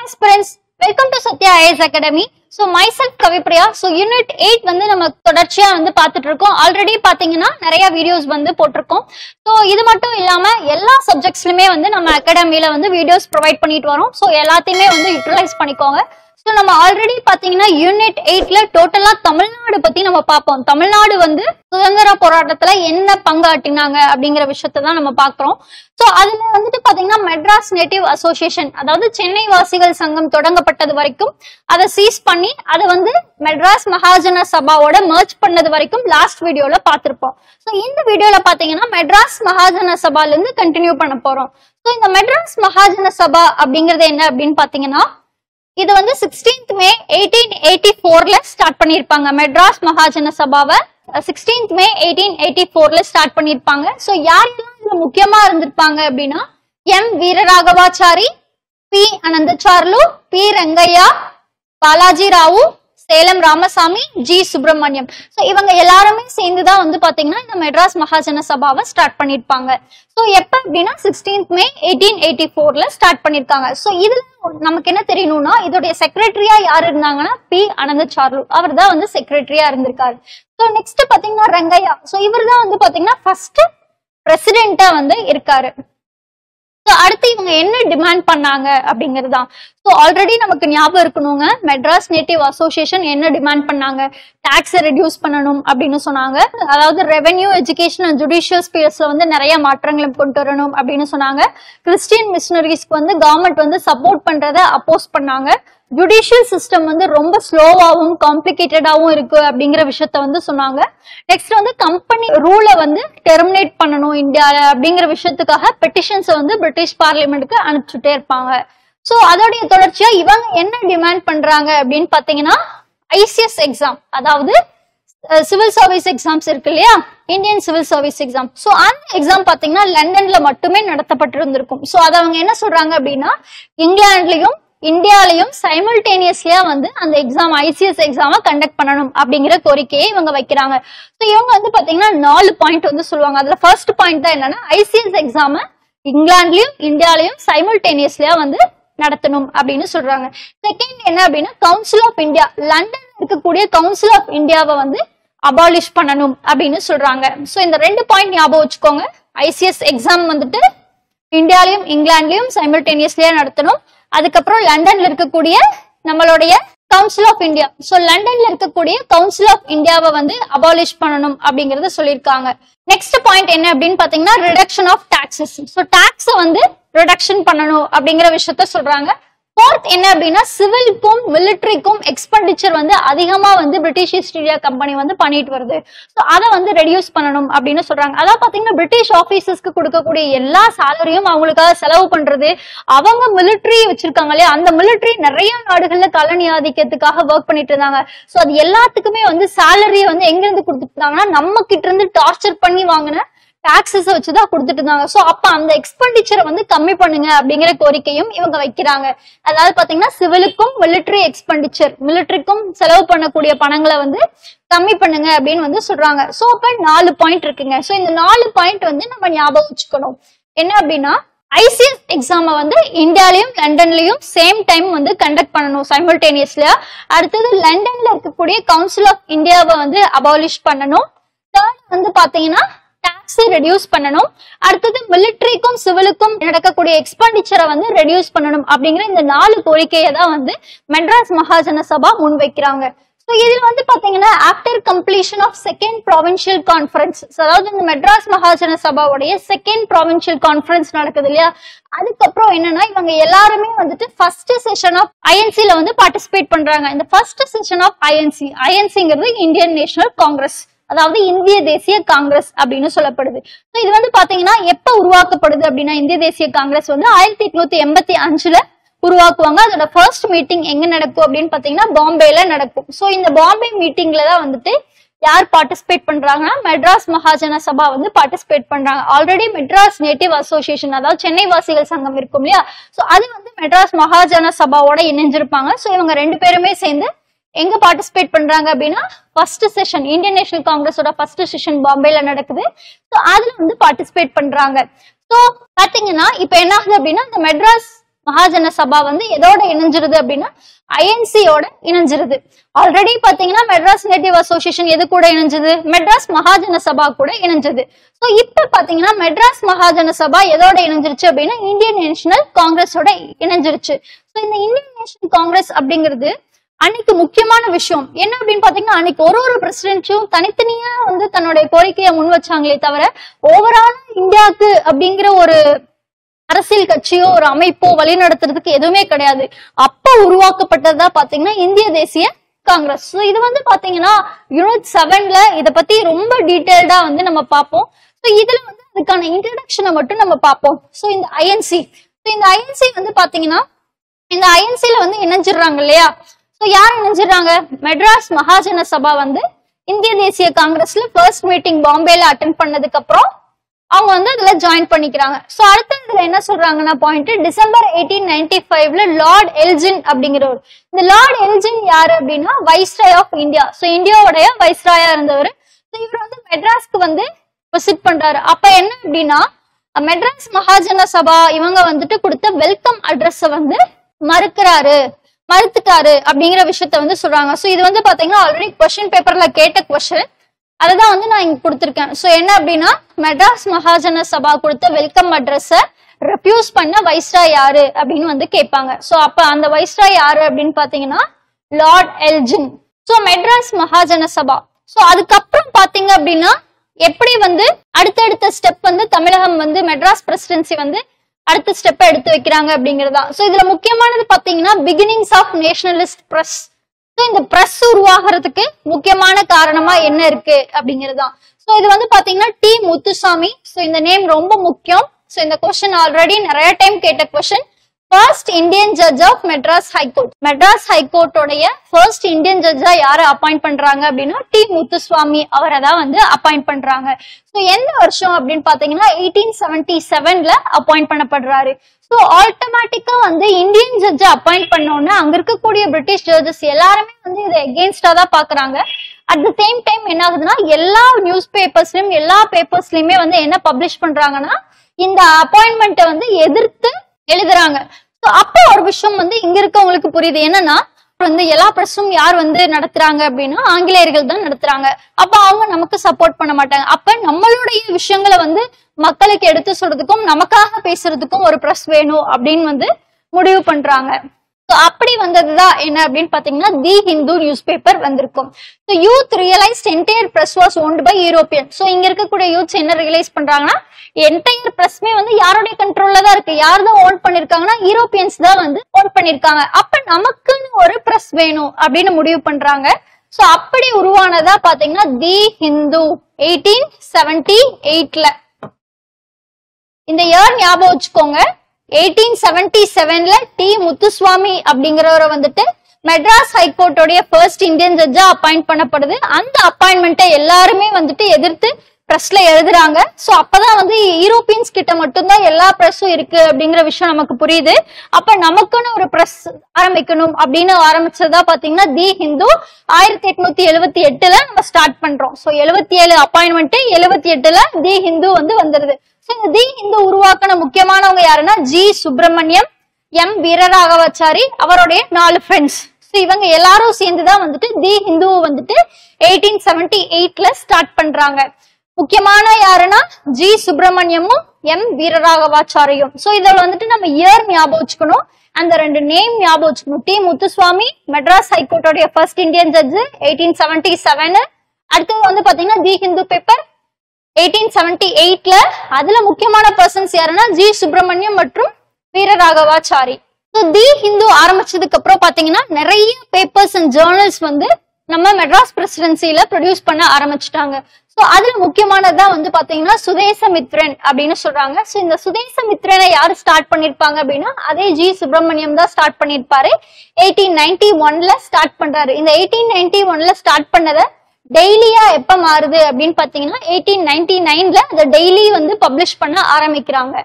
aspirants, welcome to Satya IAS Academy. So myself Kavipriya. So unit 8 வந்து நம்ம தொடர்ச்சியா வந்து பார்த்துட்டு இருக்கோம். ஆல்ரெடி பாத்தீங்கன்னா நிறைய வீடியோஸ் வந்து போட்டிருக்கோம். ஸோ இது மட்டும் இல்லாம எல்லா சப்ஜெக்ட்ஸ்லயுமே வந்து நம்ம அகாடமில வந்து வீடியோஸ் ப்ரொவைட் பண்ணிட்டு வரோம். ஸோ எல்லாத்தையுமே வந்து யூட்டிலைஸ் பண்ணிக்கோங்க. ஸோ நம்ம ஆல்ரெடி பாத்தீங்கன்னா யூனிட் 8ல டோட்டலா தமிழ்நாடு பத்தி நம்ம பார்ப்போம். தமிழ்நாடு வந்து சுதந்திர போராட்டத்துல என்ன பங்காற்றினாங்க அப்படிங்கிற விஷயத்த தான் நம்ம பாக்குறோம். ஸோ அதுல வந்துட்டு பாத்தீங்கன்னா மெட்ராஸ் நேட்டிவ் அசோசியேஷன், அதாவது சென்னை வாசிகள் சங்கம் தொடங்கப்பட்டது வரைக்கும் அதை சீஸ் பண்ணி அதை வந்து மெட்ராஸ் மகாஜன சபாவோட மர்ஜ் பண்ணது வரைக்கும் லாஸ்ட் வீடியோல பார்த்திருப்போம். ஸோ இந்த வீடியோல பாத்தீங்கன்னா மெட்ராஸ் மகாஜன சபால இருந்து கண்டினியூ பண்ண போறோம். ஸோ இந்த மெட்ராஸ் மகாஜன சபா அப்படிங்கறது என்ன அப்படின்னு பாத்தீங்கன்னா, இது வந்து 16th May 1884ல ஸ்டார்ட் பண்ணிருப்பாங்க. மெட்ராஸ் மகாஜன சபாவை 16th May 1884ல ஸ்டார்ட் பண்ணிருப்பாங்க. சோ யாரெல்லாம் இதுல முக்கியமா இருந்திருப்பாங்க அப்படின்னா, M Veeraraghavachari, P Ananthacharlu, P Rangaiah, Balaji Rao, Salem Ramasamy, G Subramaniam. So இவங்க எல்லாருமே சேர்ந்துதான் வந்து பாத்தீங்கன்னா இந்த மெட்ராஸ் மகாஜன சபாவை ஸ்டார்ட் பண்ணிருப்பாங்க. சோ எப்ப அப்படின்னா 16th May 1884ல ஸ்டார்ட் பண்ணிருக்காங்க. சோ இதுல நமக்கு என்ன தெரியணும்னா, இதோடைய செக்ரட்டரியா யார் இருந்தாங்கன்னா பி அனந்தசார்லு, அவர் தான் வந்து செக்ரட்டரியா இருந்திருக்காரு. சோ நெக்ஸ்ட் பாத்தீங்கன்னா ரங்கையா, சோ இவர் தான் வந்து பாத்தீங்கன்னா ஃபர்ஸ்ட் பிரசிடென்ட்டா வந்து இருக்காரு. அடுத்து இவங்க என்ன டிமாண்ட் பண்ணாங்க அப்படிங்கறதுதான். சோ ஆல்ரெடி நமக்கு ஞாபகம் இருக்கணுங்க, மெட்ராஸ் நேட்டிவ் அசோசியேஷன் என்ன டிமாண்ட் பண்ணாங்க, டாக்ஸை ரெடியூஸ் பண்ணணும் அப்படின்னு சொன்னாங்க. அதாவது ரெவென்யூ, எஜுகேஷன் அண்ட் ஜுடிஷியல் ஸ்பேர்ஸ்ல வந்து நிறைய மாற்றங்களை கொண்டு வரணும் அப்படின்னு சொன்னாங்க. கிறிஸ்டியன் மிஷனரிஸ்க்கு வந்து கவர்மெண்ட் வந்து சப்போர்ட் பண்றதை அப்போஸ் பண்ணாங்க. ஜுடிஷியல் சிஸ்டம் வந்து ரொம்ப ஸ்லோவாகவும் காம்ப்ளிகேட்டடாகவும் இருக்கு அப்படிங்கிற விஷயத்த வந்து சொன்னாங்க. நெக்ஸ்ட் வந்து கம்பெனி ரூல வந்து டெர்மினேட் பண்ணணும் இந்தியால அப்படிங்கிற விஷயத்துக்காக பெட்டிஷன்ஸ் வந்து பிரிட்டிஷ் பார்லிமெண்ட்டுக்கு அனுப்பிச்சுட்டே இருப்பாங்க. சோ அதோடைய தொடர்ச்சியா இவங்க என்ன டிமாண்ட் பண்றாங்க அப்படின்னு பாத்தீங்கன்னா, ஐசிஎஸ் எக்ஸாம், அதாவது சிவில் சர்வீஸ் எக்ஸாம்ஸ் இருக்கு இல்லையா, Indian civil service exam. So அந்த எக்ஸாம் பாத்தீங்கன்னா லண்டன்ல மட்டுமே நடத்தப்பட்டிருந்திருக்கும். சோ அதை அவங்க என்ன சொல்றாங்க அப்படின்னா, இங்கிலாந்துலயும் இந்தியாலையும் சைமல்டேனியஸ்லியா வந்து அந்த எக்ஸாம், ஐசிஎஸ் எக்ஸாம கண்டக்ட் பண்ணணும் அப்படிங்கிற கோரிக்கையை இவங்க வைக்கிறாங்க. சோ இவங்க வந்து பாத்தீங்கன்னா 4 பாயிண்ட் வந்து சொல்லுவாங்க. அதுல ஃபர்ஸ்ட் பாயிண்ட் தான் என்னன்னா, ஐசிஎஸ் எக்ஸாம இங்கிலாந்துலயும் இந்தியாலையும் சைமல்டேனியஸ்லியா வந்து நடத்தணும் அப்படின்னு சொல்றாங்க. செகண்ட் என்ன அப்படின்னா, கவுன்சில் ஆஃப் இந்தியா, லண்டன் இருக்கக்கூடிய கவுன்சில் ஆஃப் இந்தியாவை வந்து அபாலிஷ் பண்ணணும் அப்படின்னு சொல்றாங்க. சோ இந்த 2 பாயிண்ட் ஞாபகம் வச்சுக்கோங்க. ஐசிஎஸ் எக்ஸாம் வந்துட்டு இந்தியாலையும் இங்கிலாந்துலயும் சைமல்டேனியஸ்லியா நடத்தணும். அதுக்கப்புறம் லண்டன்ல இருக்கக்கூடிய நம்மளுடைய கவுன்சில் ஆஃப் இந்தியா, சோ லண்டன்ல இருக்கக்கூடிய கவுன்சில் ஆஃப் இந்தியாவை வந்து அபாலிஷ் பண்ணணும் அப்படிங்கறத சொல்லியிருக்காங்க. நெக்ஸ்ட் பாயிண்ட் என்ன அப்படின்னு பாத்தீங்கன்னா, ரிடக்ஷன் ஆஃப் டாக்ஸஸ், சோ டாக்ஸை வந்து ரிடக்ஷன் பண்ணணும் அப்படிங்கிற விஷயத்த சொல்றாங்க. ஃபோர்த் என்ன அப்படின்னா, சிவிலுக்கும் மிலிட்டரிக்கும் எக்ஸ்பெண்டிச்சர் வந்து அதிகமா வந்து பிரிட்டிஷ் ஈஸ்ட் இந்தியா கம்பெனி வந்து பண்ணிட்டு வருது. ஸோ அதை வந்து ரெடியூஸ் பண்ணணும் அப்படின்னு சொல்றாங்க. அதான் பாத்தீங்கன்னா பிரிட்டிஷ் ஆபீசர்ஸ்க்கு கொடுக்கக்கூடிய எல்லா சேலரியும் அவங்களுக்காக செலவு பண்றது, அவங்க மிலிட்டரி வச்சிருக்காங்க இல்லையா, அந்த மிலிட்டரி நிறைய நாடுகள்ல காலனி ஆதிக்கத்துக்காக ஒர்க் பண்ணிட்டு இருந்தாங்க. ஸோ அது எல்லாத்துக்குமே வந்து சேலரியை வந்து எங்க இருந்து கொடுத்துட்டு இருந்தாங்கன்னா, நம்ம கிட்ட இருந்து டார்ச்சர் பண்ணி வாங்கின டாக்ஸஸ் வச்சுதான் கொடுத்துட்டு இருந்தாங்க. சோ அப்ப அந்த எக்ஸ்பெண்டிச்சரை வந்து கம்மி பண்ணுங்க அப்படிங்கிற கோரிக்கையும் இவங்க வைக்கிறாங்க. அதாவது பாத்தீங்கன்னா சிவிலுக்கும் மிலிட்டரி எக்ஸ்பெண்டிச்சர், மிலிட்டரிக்கும் செலவு பண்ணக்கூடிய பணங்களை வந்து கம்மி பண்ணுங்க அப்படின்னு வந்து சொல்றாங்க. சோ அப்ப 4 பாயிண்ட் இருக்குங்க. சோ இந்த 4 பாயிண்ட் வந்து நம்ம ஞாபகம் வச்சுக்கணும். என்ன அப்படின்னா, ஐசிஎஸ் எக்ஸாம வந்து இந்தியாலையும் லண்டன்லயும் சேம் டைம் வந்து கண்டக்ட் பண்ணணும் சைமல்டேனியஸ்ல. அடுத்தது லண்டன்ல இருக்கக்கூடிய கவுன்சில் ஆஃப் இந்தியாவை வந்து அபாலிஷ் பண்ணணும். தேர்ட் வந்து பாத்தீங்கன்னா டாக்ஸ் ரெடியூஸ் பண்ணணும். அடுத்தது மிலிட்டரிக்கும் சிவிலுக்கும் நடக்கக்கூடிய எக்ஸ்பெண்டிச்சரை வந்து ரெடியூஸ் பண்ணணும் அப்படிங்கிற இந்த 4 கோரிக்கையை தான் வந்து மெட்ராஸ் மகாஜன சபா முன்வைக்கிறாங்க. ஸோ இதுல வந்து பாத்தீங்கன்னா, after completion of second provincial conference, அதாவது இந்த மெட்ராஸ் மகாஜன சபாவுடைய செகண்ட் ப்ராவின்சியல் கான்ஃபரன்ஸ் நடக்குது இல்லையா, அதுக்கப்புறம் என்னன்னா இவங்க எல்லாருமே வந்துட்டு ஃபர்ஸ்ட் செஷன் ஆஃப் ஐஎன்சில வந்து பார்ட்டிசிபேட் பண்றாங்க. இந்த ஃபர்ஸ்ட் செஷன் ஆஃப் ஐஎன்சிங்கிறது இந்தியன் நேஷனல் காங்கிரஸ், அதாவது இந்திய தேசிய காங்கிரஸ் அப்படின்னு சொல்லப்படுது. இது வந்து பாத்தீங்கன்னா எப்ப உருவாக்கப்படுது அப்படின்னா, இந்திய தேசிய காங்கிரஸ் வந்து 1885ல உருவாக்குவாங்க. அதோட ஃபர்ஸ்ட் மீட்டிங் எங்க நடக்கும் அப்படின்னு பாத்தீங்கன்னா பாம்பேல நடக்கும். சோ இந்த பாம்பே மீட்டிங்ல தான் வந்துட்டு யார் பார்ட்டிசிபேட் பண்றாங்கன்னா, மெட்ராஸ் மகாஜன சபா வந்து பார்ட்டிசிபேட் பண்றாங்க. ஆல்ரெடி மெட்ராஸ் நேட்டிவ் அசோசியேஷன், அதாவது சென்னை வாசிகள் சங்கம் இருக்கும் இல்லையா, சோ அது வந்து மெட்ராஸ் மகாஜன சபாவோட இணைஞ்சிருப்பாங்க. சோ இவங்க 2 பேருமே சேர்ந்து எங்க பார்ட்டிசிபேட் பண்றாங்க அப்படின்னா, ஃபர்ஸ்ட் செஷன், இந்தியன் நேஷனல் காங்கிரஸோட ஃபர்ஸ்ட் செஷன் பாம்பேல நடக்குது. சோ அதுல வந்து பார்ட்டிசிபேட் பண்றாங்க. சோ பாத்தீங்கன்னா இப்ப என்ன ஆகுது அப்படின்னா, இந்த மெட்ராஸ் மகாஜன சபா வந்து எதோட இணைஞ்சிருது அப்படின்னா ஐஎன்சியோட இணைஞ்சிருது. ஆல்ரெடி பாத்தீங்கன்னா மெட்ராஸ் நேட்டிவ் அசோசியேஷன் எது கூட இணைஞ்சது, மெட்ராஸ் மகாஜன சபா கூட இணைஞ்சது. சோ இப்ப பாத்தீங்கன்னா மெட்ராஸ் மகாஜன சபா எதோட இணைஞ்சிருச்சு அப்படின்னா இந்தியன் நேஷனல் காங்கிரஸோட இணைஞ்சிருச்சு. சோ இந்த இந்தியன் நேஷனல் காங்கிரஸ் அப்படிங்கிறது அன்னைக்கு முக்கியமான விஷயம் என்ன அப்படின்னு பாத்தீங்கன்னா, அன்னைக்கு ஒரு பிரசிடென்ட்டும் தனித்தனியா வந்து தன்னுடைய கோரிக்கையை முன் வச்சாங்களே தவிர ஓவரால் இந்தியாவுக்கு அப்படிங்கிற ஒரு அரசியல் கட்சியோ ஒரு அமைப்போ வழி நடத்துறதுக்கு எதுவுமே கிடையாது. அப்ப உருவாக்கப்பட்டதா பாத்தீங்கன்னா இந்திய தேசிய காங்கிரஸ். இது வந்து பாத்தீங்கன்னா யூனிட் 7ல இத பத்தி ரொம்ப டீடைல்டா வந்து நம்ம பார்ப்போம். இதுல வந்து அதுக்கான இன்ட்ரடக்ஷனை மட்டும் நம்ம பார்ப்போம். இந்த ஐஎன்சி வந்து பாத்தீங்கன்னா இந்த ஐஎன்சில வந்து இணைஞ்சிடுறாங்க இல்லையா. யார் இணைஞ்சிடுறாங்க, மெட்ராஸ் மகாஜன சபா வந்து இந்திய தேசிய காங்கிரஸ்ல ஃபர்ஸ்ட் மீட்டிங் பாம்பேல அட்டென்ட் பண்ணதுக்கு அப்புறம் அவங்க வந்து அதுல ஜாயின் பண்ணிக்கிறாங்க. அடுத்த இதுல என்ன சொல்றாங்கன்னா பாயிண்ட், டிசம்பர் 1895ல லார்ட் எல்ஜின் அப்படிங்கிறவர். இந்த லார்ட் எல்ஜின் யாரு அப்படின்னா வைஸ்ராய் ஆஃப் இந்தியா. இந்தியாவுடைய வைஸ்ராயா இருந்தவர். இவர் வந்து மெட்ராஸ்க்கு வந்து விசிட் பண்றாரு. அப்ப என்ன அப்படின்னா மெட்ராஸ் மகாஜன சபா இவங்க வந்துட்டு கொடுத்த வெல்கம் அட்ரஸ் வந்து மறுத்துட்டாரு அப்படிங்கிற விஷயத்த வந்து சொல்றாங்க. இது வந்து பாத்தீங்கன்னா ஆல்ரெடி கொஸ்டின் பேப்பர்ல கேட்ட கொஸ்டின், அததான் வந்து நான் இங்க கொடுத்திருக்கேன். என்ன அப்படின்னா மெட்ராஸ் மகாஜன சபா கொடுத்த வெல்கம் அட்ரஸ ரெப்யூஸ் பண்ண வைஸ்ராய் யாரு அப்படின்னு வந்து கேட்பாங்க. அப்ப அந்த வைஸ்ராய் யாரு அப்படின்னு பாத்தீங்கன்னா லார்ட் எல்ஜின். மெட்ராஸ் மகாஜன சபா. அதுக்கப்புறம் பாத்தீங்க அப்படின்னா எப்படி வந்து அடுத்தடுத்த ஸ்டெப் வந்து தமிழகம் வந்து மெட்ராஸ் பிரசிடென்சி வந்து அடுத்த ஸ்டெப் எடுத்து வைக்கிறாங்க அப்படிங்கறதா. இதுல முக்கியமானது பாத்தீங்கன்னா பிகினிங்ஸ் ஆஃப் நேஷனலிஸ்ட் பிரஸ். இந்த பிரஸ் உருவாகிறதுக்கு முக்கியமான காரணமா என்ன இருக்கு அப்படிங்கறதா. இது வந்து பாத்தீங்கன்னா டி முத்துசாமி. இந்த நேம் ரொம்ப முக்கியம். இந்த கொஸ்டின் ஆல்ரெடி நிறைய டைம் கேட்ட question. First Indian judge of Madras high court. Madras ஹைகோர்ட்டோடைய ஃபர்ஸ்ட் இந்தியன் ஜட்ஜா யாரை அப்பாயிண்ட் பண்றாங்க அப்படின்னா டி முத்துசுவாமி அவரை தான் வந்து அப்பாயிண்ட் பண்றாங்க. எந்த வருஷம் அப்படின்னு பாத்தீங்கன்னா 1877ல அப்பாயிண்ட் பண்ணப்படுறாரு. ஆட்டோமேட்டிக்கா வந்து இந்தியன் ஜட்ஜ் அப்பாயிண்ட் பண்ணோம்னா அங்க இருக்கக்கூடிய பிரிட்டிஷ் ஜட்ஜஸ் எல்லாருமே வந்து இதை எகெயின்ஸ்டா தான் பாக்குறாங்க. அட் த சேம் டைம் என்ன ஆகுதுன்னா எல்லா நியூஸ் பேப்பர்ஸ்லயும் எல்லா பேப்பர்ஸ்லயுமே வந்து என்ன பப்ளிஷ் பண்றாங்கன்னா இந்த அப்பாயின்மெண்ட்டை வந்து எதிர்த்து எழுதுறாங்க. அப்ப ஒரு விஷயம் வந்து இங்க இருக்கவங்களுக்கு புரியுது, என்னன்னா வந்து எல்லா பிரஸும் யார் வந்து நடத்துறாங்க அப்படின்னா ஆங்கிலேயர்கள் தான் நடத்துறாங்க. அப்ப அவங்க நமக்கு சப்போர்ட் பண்ண மாட்டாங்க. அப்ப நம்மளுடைய விஷயங்களை வந்து மக்களுக்கு எடுத்து சொல்றதுக்கும் நமக்காக பேசுறதுக்கும் ஒரு பிரஸ் வேணும் அப்படின்னு வந்து முடிவு பண்றாங்க. அப்படி வந்ததுதான் என்ன அப்படின்னு பாத்தீங்கன்னா தி ஹிந்து நியூஸ் பேப்பர் வந்திருக்கும். Youth realised entire press was owned by European. இங்க இருக்கக்கூடிய யூத்ஸ் என்ன ரியலைஸ் பண்றாங்கன்னா என்டையர் பிரஸ்மே வந்து யாருடைய கண்ட்ரோல்ல தான் இருக்கு. யார் தான் ஓன் பண்ணிருக்காங்கன்னா யூரோப்பியன்ஸ் தான் வந்து ஓன் பண்ணிருக்காங்க. அப்ப நமக்குன்னு ஒரு பிரஸ் வேணும் அப்படின்னு முடிவு பண்றாங்க. அப்படி உருவானதா பாத்தீங்கன்னா தி ஹிந்து 1878ல. இந்த இயர் ஞாபகம் வச்சுக்கோங்க. 1877ல டி முத்துசுவாமி அப்படிங்கிறவரை வந்துட்டு மெட்ராஸ் ஹைகோர்ட்டோடைய ஃபர்ஸ்ட் இந்தியன் ஜட்ஜா அப்பாயிண்ட் பண்ணப்படுது. அந்த அப்பாயின்மெண்ட்டை எல்லாருமே வந்துட்டு எதிர்த்து பிரஸ்ல எழுதுறாங்க. அப்பதான் வந்து யூரோப்பியன்ஸ் கிட்ட மட்டும்தான் எல்லா பிரஸும் இருக்கு அப்படிங்கிற விஷயம் நமக்கு புரியுது. அப்ப நமக்குன்னு ஒரு பிரஸ் ஆரம்பிக்கணும் அப்படின்னு ஆரம்பிச்சதா பாத்தீங்கன்னா தி ஹிந்து 1878ல நம்ம ஸ்டார்ட் பண்றோம். 77 அப்பாயின்மெண்ட் 78ல தி ஹிந்து வந்து வந்துருது. இந்த தி ஹிந்து உருவாக்கின முக்கியமானவங்க யாருன்னா ஜி சுப்பிரமணியம், எம் வீரராகவாச்சாரி, அவருடைய 4 ஃப்ரெண்ட்ஸ். இவங்க எல்லாரும் சேர்ந்துதான் வந்துட்டு தி ஹிந்து வந்துட்டு 1878ல ஸ்டார்ட் பண்றாங்க. முக்கியமான யாருன்னா ஜி சுப்பிரமணியமும் எம் வீரராகவாச்சாரியும். இதுல வந்துட்டு நம்ம இயர் ஞாபகம் வச்சுக்கணும், அந்த 2 நேம் ஞாபகம் வச்சுக்கணும். டி முத்துசுவாமி மெட்ராஸ் ஹைகோர்ட்டோடைய ஃபர்ஸ்ட் இந்தியன் ஜட்ஜ் 1877. அடுத்தது வந்து பாத்தீங்கன்னா தி ஹிந்து பேப்பர் 1878ல. அதுல முக்கியமான பர்சன்ஸ் யாருன்னா ஜி சுப்பிரமணியம் மற்றும் வீரராகவாச்சாரி. தி ஹிந்து ஆரம்பிச்சதுக்கு அப்புறம் பாத்தீங்கன்னா நிறைய பேப்பர்ஸ் அண்ட் ஜேர்னல்ஸ் வந்து நம்ம மெட்ராஸ் பிரசிடென்சில ப்ரொடியூஸ் பண்ண ஆரம்பிச்சுட்டாங்க. அதுல முக்கியமானதான் வந்து பாத்தீங்கன்னா சுதேசமித்ரன் அப்படின்னு சொல்றாங்க. இந்த சுதேசமித்ரனை யாரு ஸ்டார்ட் பண்ணிருப்பாங்க அப்படின்னா அதே ஜி சுப்பிரமணியம் தான் ஸ்டார்ட் பண்ணிருப்பாரு. 1891ல ஸ்டார்ட் பண்றாரு. இந்த 1891ல ஸ்டார்ட் பண்ணத டெய்லியா எப்ப மாறுது அப்படின்னு பாத்தீங்கன்னா 1899ல அந்த டெய்லி வந்து பப்ளிஷ் பண்ண ஆரம்பிக்கிறாங்க.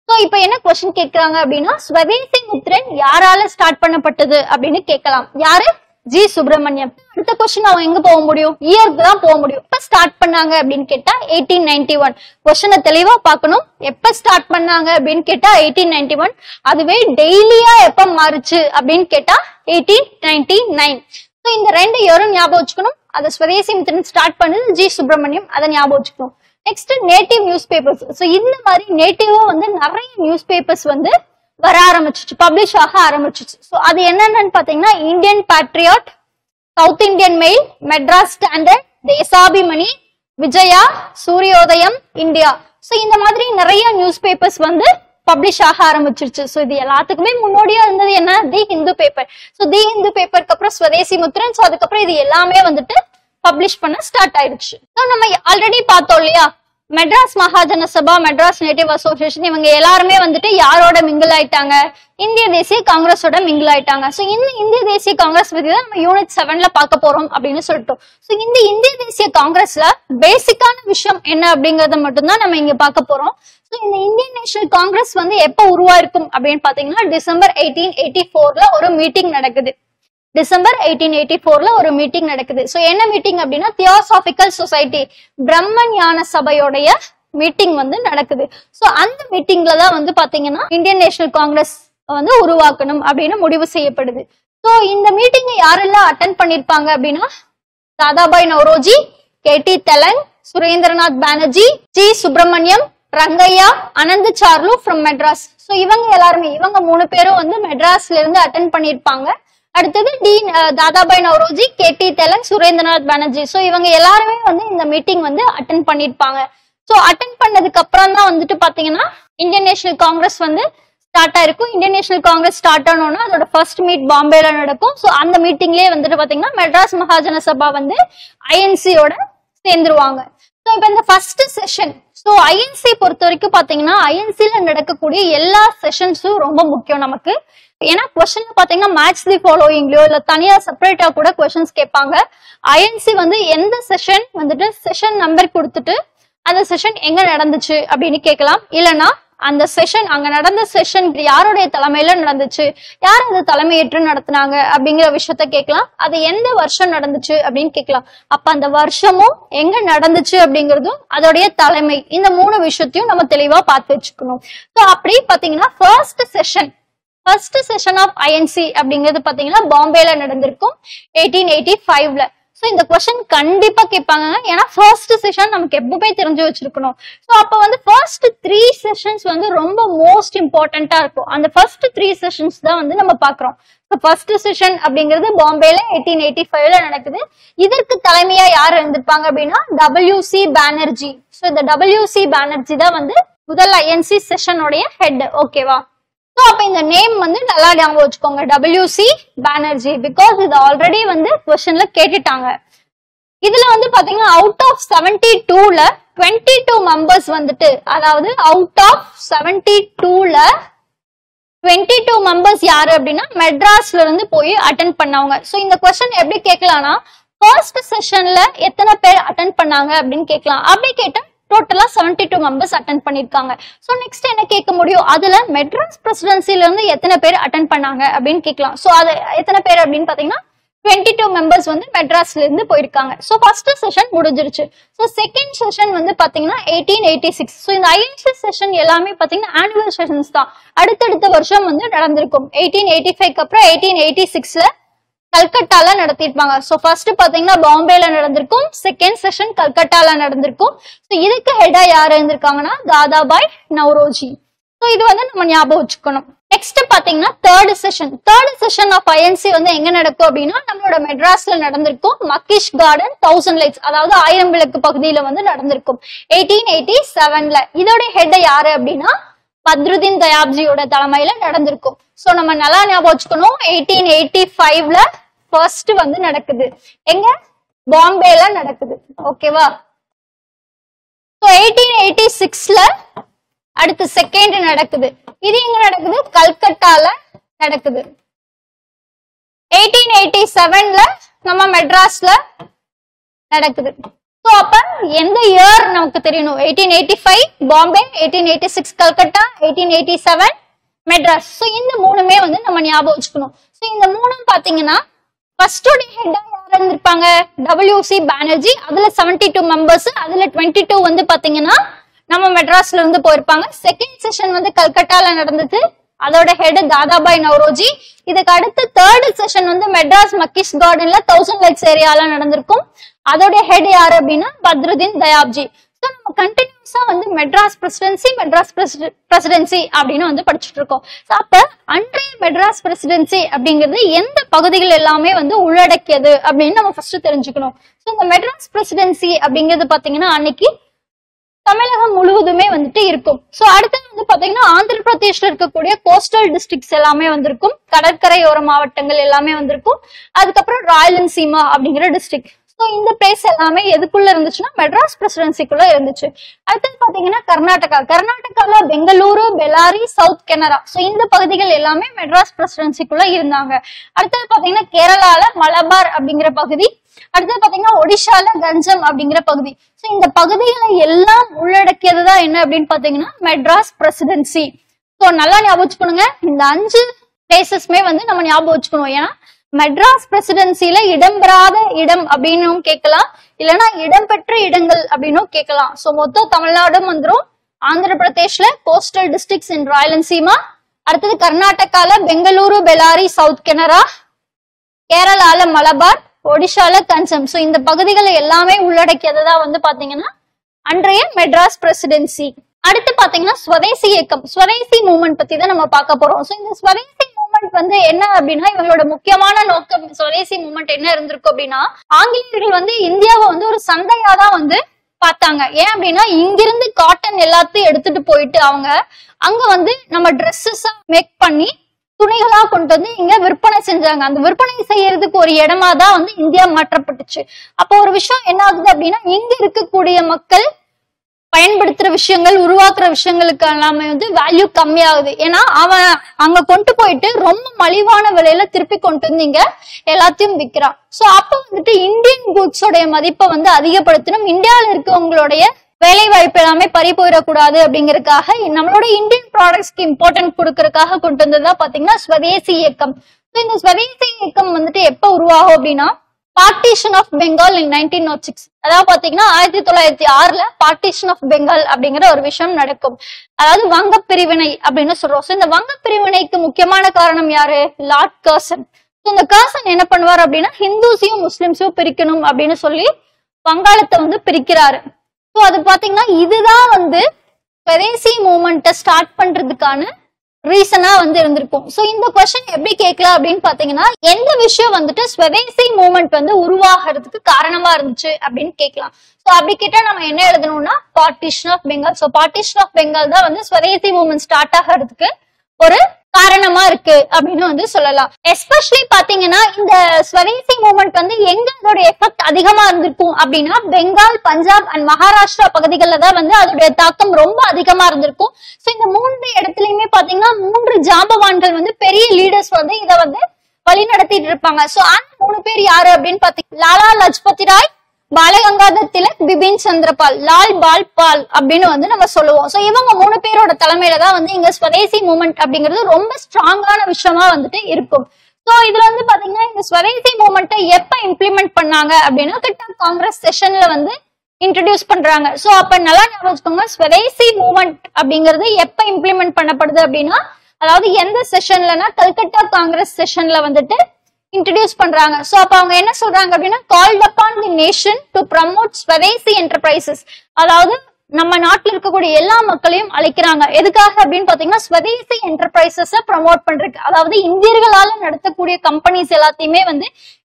இப்ப என்ன கொஸ்டின் கேட்கறாங்க அப்படின்னா சுதேசமித்ரன் யாரால ஸ்டார்ட் பண்ணப்பட்டது அப்படின்னு கேட்கலாம். யாரு? ஜி சுப்பிரமணியம். அடுத்த கொஸ்டின் அவங்க எங்க போக முடியும்? இயருக்கு தான் போக முடியும். எப்ப ஸ்டார்ட் பண்ணாங்க அப்படின்னு கேட்டா 1891. கொஸ்டினை தெளிவா பார்க்கணும். எப்ப ஸ்டார்ட் பண்ணாங்க அப்படின்னு கேட்டா 1891. அதுவே டெய்லியா எப்ப மாறுச்சு அப்படின்னு கேட்டா 1899. சோ இந்த 2 இயரும் ஞாபகம் வச்சுக்கணும். அதை ஸ்வதேசி மித்திரன் ஸ்டார்ட் பண்ணது ஜி சுப்பிரமணியம், அதை ஞாபகம் வச்சுக்கணும். Next native news papers. So இந்த மாதிரி நேட்டிவா வந்து நிறைய நியூஸ் பேப்பர்ஸ் வந்து வர ஆரம்பிச்சிச்சு, பப்ளிஷ் ஆக ஆரம்பிச்சிச்சு. சோ அது என்னென்னு பாத்தீங்கன்னா Indian Patriot, South Indian Mail, Madras Standard, Desabhimani, Vijaya, Suryodayam, India. So இந்த மாதிரி நிறைய நியூஸ் பேப்பர்ஸ் வந்து பப்ளிஷ் ஆக ஆரம்பிச்சிருச்சு. சோ இது எல்லாத்துக்குமே முன்னோடியா இருந்தது என்ன? The Hindu paper. So the Hindu பேப்பருக்கு அப்புறம் ஸ்வதேசி முத்திரன். சோ அதுக்கப்புறம் இது எல்லாமே வந்துட்டு பப்ளிஷ் பண்ண ஸ்டார்ட் ஆயிடுச்சு. சோ நம்ம ஆல்ரெடி பார்த்தோம் இல்லையா, மெட்ராஸ் மகாஜன சபா, மெட்ராஸ் நேட்டிவ் அசோசியேஷன், இவங்க எல்லாருமே வந்துட்டு யாரோட மிங்கிள் ஆயிட்டாங்க? இந்திய தேசிய காங்கிரஸோட மிங்கிள் ஆயிட்டாங்க. சோ இந்த இந்திய தேசிய காங்கிரஸ் பத்தி தான் நம்ம யூனிட் 7ல பார்க்க போறோம் அப்படின்னு சொல்லிட்டோம். சோ இந்த இந்திய தேசிய காங்கிரஸ்ல பேசிக்கான விஷயம் என்ன அப்படிங்கறத மட்டும்தான் நம்ம இங்க பார்க்க போறோம். சோ இந்த இந்தியன் நேஷனல் காங்கிரஸ் வந்து எப்ப உருவாயிருக்கும் அப்படின்னு பாத்தீங்கன்னா டிசம்பர் 1884ல ஒரு மீட்டிங் நடக்குது. டிசம்பர் 1884ல ஒரு மீட்டிங் நடக்குது. சோ என்ன மீட்டிங் அப்படின்னா தியோசாபிக்கல் சொசைட்டி, பிரம்ம ஞான சபையோடைய மீட்டிங் வந்து நடக்குது. சோ அந்த மீட்டிங்ல தான் வந்து பாத்தீங்கன்னா இந்தியன் நேஷனல் காங்கிரஸ் வந்து உருவாக்கணும் அப்படின்னு முடிவு செய்யப்படுது. சோ இந்த மீட்டிங் யாரெல்லாம் அட்டென்ட் பண்ணிருப்பாங்க அப்படின்னா Dadabhai Naoroji, K T Telang, Surendranath Banerjee, G Subramaniam, Rangaiah, Anand Charlu from Madras. So இவங்க எல்லாருமே, இவங்க 3 பேரும் வந்து மெட்ராஸ்ல இருந்து அட்டென்ட் பண்ணிருப்பாங்க. அடுத்தது தாதாபாய் நவ்ரோஜி, கேடி தெலங், சுரேந்திரநாத் பானர்ஜி. சோ இவங்க எல்லாருமே வந்து இந்த மீட்டிங் வந்து அட்டென்ட் பண்ணிருப்பாங்க. சோ அட்டென்ட் பண்ணதுக்கு அப்புறம் தான் வந்துட்டு பாத்தீங்கன்னா இந்தியன் நேஷனல் காங்கிரஸ் வந்து ஸ்டார்ட் ஆயிருக்கும். இந்தியன் நேஷனல் காங்கிரஸ் ஸ்டார்ட் ஆனோம்னா அதோட ஃபர்ஸ்ட் மீட் பாம்பேல நடக்கும். சோ அந்த மீட்டிங்லயே வந்துட்டு பாத்தீங்கன்னா மெட்ராஸ் மகாஜன சபா வந்து ஐஎன்சியோட சேர்ந்துருவாங்க. சோ இப்ப இந்த ஃபர்ஸ்ட் செஷன், சோ ஐஎன்சி பொறுத்த வரைக்கும் பாத்தீங்கன்னா ஐஎன்சில நடக்கக்கூடிய எல்லா செஷன்ஸும் ரொம்ப முக்கியம் நமக்கு. ஏன்னா கொஸ்டின் பாத்தீங்கன்னா மேட்ச் தி ஃபாலோயிங்லயோ இல்ல தனியா செப்பரேட்டா கூட கொஸ்டின்ஸ் கேட்பாங்க. ஐஎன்சி வந்து எந்த செஷன் வந்துட்டு செஷன் நம்பர் கொடுத்துட்டு அந்த செஷன் எங்க நடந்துச்சு அப்படின்னு கேட்கலாம். இல்லைன்னா அந்த செஷன், அங்க நடந்த செஷன் யாருடைய தலைமையில நடந்துச்சு, யார் அந்த தலைமையேற்று நடத்தினாங்க அப்படிங்கிற விஷயத்த கேட்கலாம். அது எந்த வருஷம் நடந்துச்சு அப்படின்னு கேட்கலாம். அப்ப அந்த வருஷமும் எங்க நடந்துச்சு அப்படிங்கறதும் அதோடைய தலைமை, இந்த 3 விஷயத்தையும் நம்ம தெளிவா பார்த்து வச்சுக்கணும். சோ அப்படி பாத்தீங்கன்னா ஃபர்ஸ்ட் செஷன் ஆஃப் ஐஎன்சி அப்படிங்கிறது பாத்தீங்கன்னா பாம்பேல நடந்திருக்கும் 1885ல. சோ இந்த கொஸ்டின் கண்டிப்பா கேட்பாங்க. ஏன்னா ஃபர்ஸ்ட் செஷன் நமக்கு எப்பவுமே தெரிஞ்சு வச்சிருக்கணும். சோ அப்ப வந்து ஃபர்ஸ்ட் 3 செஷன்ஸ் வந்து ரொம்ப மோஸ்ட் இம்பார்ட்டன்டா இருக்கும். அந்த ஃபர்ஸ்ட் 3 செஷன்ஸ் தான் வந்து நம்ம பாக்குறோம். ஃபர்ஸ்ட் செஷன் அப்படிங்கிறது பாம்பேல 1885ல நடக்குது. இதற்கு தலைமையா யார் இருந்திருப்பாங்க அப்படின்னா WC பானர்ஜி. சோ இந்த WC பானர்ஜி தான் வந்து முதல் ஐஎன்சி செஷனுடைய ஹெட். ஓகேவா? சோ அப்ப இந்த நேம் வந்து நல்லா ஞாபகம் வச்சுக்கோங்க, WC பானர்ஜி. பிகாஸ் இது ஆல்ரெடி வந்து क्वेश्चनல கேட்டுட்டாங்க. இதுல வந்து பாத்தீங்கன்னா அவுட் ஆஃப் 72ல 22 மெம்பர்ஸ் வந்துட்டு, அதாவது அவுட் ஆஃப் 72ல 22 மெம்பர்ஸ் யாரு அப்படின்னா மெட்ராஸ்ல இருந்து போய் அட்டென்ட் பண்ணவங்க. சோ இந்த क्वेश्चन எப்படி கேட்கலாம்னா ஃபர்ஸ்ட் செஷன்ல எத்தனை பேர் அட்டென்ட் பண்ணாங்க அப்படின்னு கேட்கலாம். அப்படி கேட்டா டோட்டலா 72 மெம்பர்ஸ் அட்டென்ட் பண்ணிருக்காங்க. சோ நெக்ஸ்ட் என்ன கேட்க முடியும், அதுல மெட்ராஸ் பிரசிடென்சில இருந்து எத்தனை பேர் அட்டென்ட் பண்ணாங்க அப்படின்னு கேட்கலாம். சோ அது எத்தனை பேர் அப்படின்னு பாத்தீங்கன்னா 22 மெம்பர்ஸ் வந்து மெட்ராஸ்ல இருந்து போயிருக்காங்க. சோ ஃபர்ஸ்ட் செஷன் முடிஞ்சிருச்சு. சோ செகண்ட் செஷன் வந்து பாத்தீங்கன்னா 1886. சோ இந்த ஐஎன்சி செஷன் எல்லாமே பாத்தீங்கன்னா ஆனுவல் செஷன்ஸ் தான், அடுத்தடுத்த வருஷம் வந்து நடந்திருக்கும். 1885க்கு அப்புறம் 1886ல கல்கட்டால நடத்திருப்பாங்க. சோ ஃபர்ஸ்ட் பாத்தீங்கன்னா பாம்பேல நடந்திருக்கும், செகண்ட் செஷன் கல்கட்டால நடந்திருக்கும். சோ இதுக்கு ஹெடா யாரு இருந்திருக்காங்கன்னா தாதாபாய் நவ்ரோஜி. சோ இது வந்து நம்ம ஞாபகம் வச்சுக்கணும். நெக்ஸ்ட் பாத்தீங்கன்னா தேர்ட் செஷன் ஆஃப் ஐஎன்சி வந்து எங்க நடக்கும் அப்படின்னா நம்மளோட மெட்ராஸ்ல நடந்திருக்கும். மக்கிஷ் கார்டன் 1000 லைட்ஸ், அதாவது 1000 விளக்கு பகுதியில வந்து நடந்திருக்கும் 1887ல. இதோட ஹெட் யாரு அப்படின்னா பத்ருதீன் தயாப்ஜியோட தலைமையில நடந்திருக்கும். சோ நம்ம நல்லா ஞாபகம் வச்சுக்கணும், 1885ல ஃபர்ஸ்ட் வந்து நடக்குது, எங்க பாம்பேல நடக்குது. ஓகேவா? சோ 1886ல அடுத்து செகண்ட் நடக்குது. இது எங்க நடக்குது? கல்கட்டால நடக்குது. 1887ல நம்ம மெட்ராஸ்ல நடக்குது. சோ அப்ப எந்த இயர் நமக்கு தெரியணும்? 1885 பாம்பே, 1886 கல்கட்டா, 1887 மெட்ராஸ். சோ இந்த 3மே வந்து நம்ம ஞாபகம் வச்சுக்கணும். சோ இந்த 3ம் பாத்தீங்கன்னா ஃபர்ஸ்ட் ஹெட்டா யார் இருந்திருப்பாங்க? WC பானர்ஜி. அதுல 72 மெம்பர்ஸ், அதுல 22 வந்து பாத்தீங்கன்னா நம்ம மெட்ராஸ்ல இருந்து போயிருப்பாங்க. செகண்ட் செஷன் வந்து கல்கட்டால நடந்தது. அதோட ஹெட் தாதாபாய் நவ்ரோஜி. இதுக்கு அடுத்து தேர்ட் செஷன் வந்து மெட்ராஸ் மக்கிஷ் கார்டன்ல 1000 லைட்ஸ் ஏரியால நடந்திருக்கும். அதோட ஹெட் யாரு அப்படின்னா பத்ருதீன் தயாப்ஜி. ஸோ நம்ம கண்டினியூஸா வந்து மெட்ராஸ் பிரசிடென்சி அப்படின்னு வந்து படிச்சுட்டு இருக்கோம். அப்ப அன்றைய மெட்ராஸ் பிரசிடென்சி அப்படிங்கிறது எந்த பகுதிகள் எல்லாமே வந்து உள்ளடக்கியது அப்படின்னு நம்ம ஃபர்ஸ்ட் தெரிஞ்சுக்கணும். ஸோ இந்த மெட்ராஸ் பிரசிடென்சி அப்படிங்கிறது பாத்தீங்கன்னா அன்னைக்கு தமிழகம் முழுவதுமே வந்துட்டு இருக்கும். சோ அடுத்து வந்து பாத்தீங்கன்னா ஆந்திர பிரதேஷ்ல இருக்கக்கூடிய கோஸ்டல் டிஸ்ட்ரிக்ட்ஸ் எல்லாமே வந்திருக்கும். கடற்கரையோர மாவட்டங்கள் எல்லாமே வந்திருக்கும். அதுக்கப்புறம் ராயலசீமா அப்படிங்கிற டிஸ்ட்ரிக்ட். ஸோ இந்த பிளேஸ் எல்லாமே எதுக்குள்ள இருந்துச்சுன்னா மெட்ராஸ் பிரசிடென்சிக்குள்ள இருந்துச்சு. அடுத்தது பாத்தீங்கன்னா கர்நாடகால பெங்களூரு, பெல்லாரி, சவுத் கனரா. ஸோ இந்த பகுதிகள் எல்லாமே மெட்ராஸ் பிரசிடென்சிக்குள்ள இருந்தாங்க. அடுத்தது பாத்தீங்கன்னா கேரளால மலபார் அப்படிங்கிற பகுதி. அடுத்தது பாத்தீங்கன்னா ஒடிஷால கஞ்சம் அப்படிங்கிற பகுதி. சோ இந்த பகுதிகளை எல்லாம் உள்ளடக்கியதுதான் என்ன அப்படின்னு பாத்தீங்கன்னா மெட்ராஸ் பிரசிடென்சி. சோ நல்லா ஞாபகம் வச்சுக்கணுங்க. இந்த 5 பிளேசஸ்மே வந்து நம்ம ஞாபகம் வச்சுக்கணும். ஏன்னா மெட்ராஸ் பிரசிடென்சில இடம்பெறாத இடம் அப்படின்னும் கேட்கலாம், இல்லைன்னா இடம்பெற்ற இடங்கள் அப்படின்னும் கேட்கலாம். சோ மொத்தம் தமிழ்நாடும் வந்துடும். ஆந்திர பிரதேஷ்ல கோஸ்டல் டிஸ்ட்ரிக்ட்ஸ் இன் ராயலசீமா. அடுத்தது கர்நாடகால பெங்களூரு, பெல்லாரி, சவுத் கனரா. கேரளால மலபார், ஒடிஷால கஞ்சம். சோ இந்த பகுதிகளை எல்லாமே உள்ளடக்கியதுதான் வந்து பாத்தீங்கன்னா அன்றைய மெட்ராஸ் பிரசிடென்சி. அடுத்து பாத்தீங்கன்னா ஸ்வதேசி இயக்கம், ஸ்வதேசி மூவ்மெண்ட் பத்தி தான் நம்ம பார்க்க போறோம். சோ இந்த ஸ்வதேசி மூவ்மெண்ட் வந்து என்ன அப்படின்னா இவங்களோட முக்கியமான நோக்கம், ஸ்வதேசி மூவ்மெண்ட் என்ன இருந்திருக்கும் அப்படின்னா ஆங்கிலேயர்கள் வந்து இந்தியாவை வந்து ஒரு சந்தையா தான் வந்து பார்த்தாங்க. ஏன் அப்படின்னா இங்கிருந்து காட்டன் எல்லாத்தையும் எடுத்துட்டு போயிட்டு அவங்க அங்க வந்து நம்ம ட்ரெஸ்ஸஸா மேக் பண்ணி துணிகளா கொண்டு வந்து இங்க விற்பனை செஞ்சாங்க. அந்த விற்பனை செய்யறதுக்கு ஒரு இடமா தான் வந்து இந்தியா மாற்றப்பட்டுச்சு. அப்போ ஒரு விஷயம் என்ன ஆகுது அப்படின்னா இங்க இருக்கக்கூடிய மக்கள் பயன்படுத்துற விஷயங்கள், உருவாக்குற விஷயங்களுக்கு எல்லாமே வந்து வேல்யூ கம்மியாகுது. ஏன்னா அவன் அங்க கொண்டு போயிட்டு ரொம்ப மலிவான விலையில திருப்பி கொண்டு வந்து இங்க எல்லாத்தையும் விற்கிறான். சோ அப்ப வந்துட்டு இந்தியன் குட்ஸோடைய மதிப்பை வந்து அதிகப்படுத்தணும், இந்தியாவில இருக்கவங்களுடைய வேலை வாய்ப்பு எல்லாமே பறி போயிடக்கூடாது அப்படிங்கறதுக்காக நம்மளோட இந்தியன் ப்ராடக்ட்ஸ்க்கு இம்பார்ட்டன்ட் கொடுக்கறதுக்காக கொண்டு வந்ததா பாத்தீங்கன்னா ஸ்வதேசி இயக்கம். இந்த ஸ்வதேசி இயக்கம் வந்துட்டு எப்ப உருவாகும் அப்படின்னா பார்ட்டிஷன் ஆஃப் பெங்கால் இன் 1906. அதாவது பாத்தீங்கன்னா 1906ல பார்ட்டிஷன் ஆஃப் பெங்கால் அப்படிங்கிற ஒரு விஷயம் நடக்கும். அதாவது வங்க பிரிவினை அப்படின்னு சொல்றோம். இந்த வங்க பிரிவினைக்கு முக்கியமான காரணம் யாரு? Lord Curzon. இந்த கர்சன் என்ன பண்ணுவார் அப்படின்னா ஹிந்துஸையும் முஸ்லிம்ஸையும் பிரிக்கணும் அப்படின்னு சொல்லி வங்காளத்தை வந்து பிரிக்கிறாரு. ஸோ அது பாத்தீங்கன்னா இதுதான் வந்து ஸ்வதேசி மூவ்மெண்ட்டை ஸ்டார்ட் பண்றதுக்கான ரீசனா வந்து இருந்திருக்கும். சோ இந்த கொஸ்டின் எப்படி கேட்கலாம் அப்படின்னு பாத்தீங்கன்னா எந்த விஷயம் வந்துட்டு ஸ்வதேசி மூவ்மெண்ட் வந்து உருவாகிறதுக்கு காரணமா இருந்துச்சு அப்படின்னு கேட்கலாம். சோ அப்படி கேட்டா நம்ம என்ன எழுதணும்னா partition of Bengal. So partition of Bengal தான் வந்து ஸ்வதேசி மூவ்மெண்ட் ஸ்டார்ட் ஆகிறதுக்கு ஒரு காரணமா இருக்கு அப்படின்னு வந்து சொல்லலாம். எஸ்பெஷலி பாத்தீங்கன்னா இந்த ஸ்வதேசி மூவ்மெண்ட் வந்து எங்க அதோட எஃபெக்ட் அதிகமா இருந்திருக்கும் அப்படின்னா பெங்கால், பஞ்சாப் அண்ட் மகாராஷ்டிரா பகுதிகளில் தான் வந்து அதோடைய தாக்கம் ரொம்ப அதிகமா இருந்திருக்கும். சோ இந்த 3 இடத்துலயுமே பாத்தீங்கன்னா 3 ஜாம்பவான்கள் வந்து பெரிய லீடர்ஸ் வந்து இதை வந்து வழி நடத்திட்டு இருப்பாங்க. சோ அந்த 3 பேர் யாரு அப்படின்னு பாத்தீங்கன்னா லாலா லஜ்பதி ராய், பாலகங்காதர் திலக், பிபின் சந்திரபால், லால் பால் பால் அப்படின்னு வந்து நம்ம சொல்லுவோம். சோ இவங்க 3 பேரோட தலைமையில தான் வந்து இங்க ஸ்வதேசி மூவ்மெண்ட் அப்படிங்கிறது ரொம்ப ஸ்ட்ராங்கான விஷயமா வந்துட்டு இருக்கும். சோ இதுல வந்து பாத்தீங்கன்னா இந்த ஸ்வதேசி மூவ்மெண்ட்டை எப்ப இம்ப்ளிமெண்ட் பண்ணாங்க அப்படின்னா காங்கிரஸ் செஷன்ல வந்து இன்ட்ரடியூஸ் பண்றாங்க. சோ அப்ப நல்லா ஞாபகம் வச்சுக்கோங்க, ஸ்வதேசி மூவ்மெண்ட் அப்படிங்கிறது எப்ப இம்ப்ளிமெண்ட் பண்ணப்படுது அப்படின்னா அதாவது எந்த செஷன்லனா கல்கட்டா காங்கிரஸ் செஷன்ல வந்துட்டு இன்ட்ரடியூஸ் பண்றாங்க. சோ அப்ப அவங்க என்ன சொல்றாங்க அப்படின்னா called upon the nation to promote Swadeshi enterprises. அதாவது நம்ம நாட்டில் இருக்கக்கூடிய எல்லா மக்களையும் அழைக்கிறாங்க. எதுக்காக அப்படின்னு பாத்தீங்கன்னா ஸ்வதேசி என்டர்பிரைசஸ் ப்ரமோட் பண்றதுக்கு. அதாவது இந்தியர்களால நடத்தக்கூடிய கம்பெனிஸ் எல்லாத்தையுமே வந்து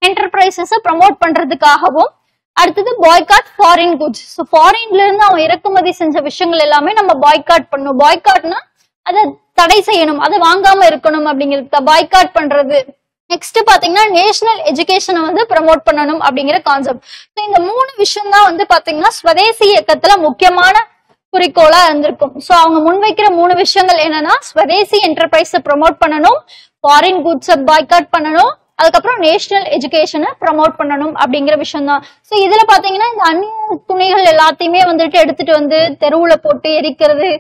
என்டர்பிரைசஸ் ப்ரமோட் பண்றதுக்காகவும், அடுத்தது பாய்காட் ஃபாரின் குட்ஸ். ஸோ ஃபாரின்ல இருந்து அவன் இறக்குமதி செஞ்ச விஷயங்கள் எல்லாமே நம்ம பாய்காட் பண்ணணும். பாய்காட்னா அதை தடை செய்யணும், அதை வாங்காம இருக்கணும் அப்படிங்கிறது பாய்காட் பண்றது. நெக்ஸ்ட் பாத்தீங்கன்னா நேஷனல் எஜுகேஷனை வந்து ப்ரமோட் பண்ணணும் அப்படிங்கிற கான்செப்ட். இந்த 3 விஷயம் தான் வந்து பாத்தீங்கன்னா ஸ்வதேசி இயக்கத்துல முக்கியமான குறிக்கோளா இருந்திருக்கும். சோ அவங்க முன்வைக்கிற 3 விஷயங்கள் என்னன்னா ஸ்வதேசி என்டர்பிரைஸை ப்ரமோட் பண்ணணும், ஃபாரின் குட்ஸை பாய்காட் பண்ணணும், அதுக்கப்புறம் நேஷனல் எஜுகேஷனை ப்ரமோட் பண்ணணும் அப்படிங்கிற விஷயம் தான். சோ இதுல பாத்தீங்கன்னா இந்த அந்நிய துணிகள் எல்லாத்தையுமே வந்துட்டு எடுத்துட்டு வந்து தெருவுல போட்டு எரிக்கிறது,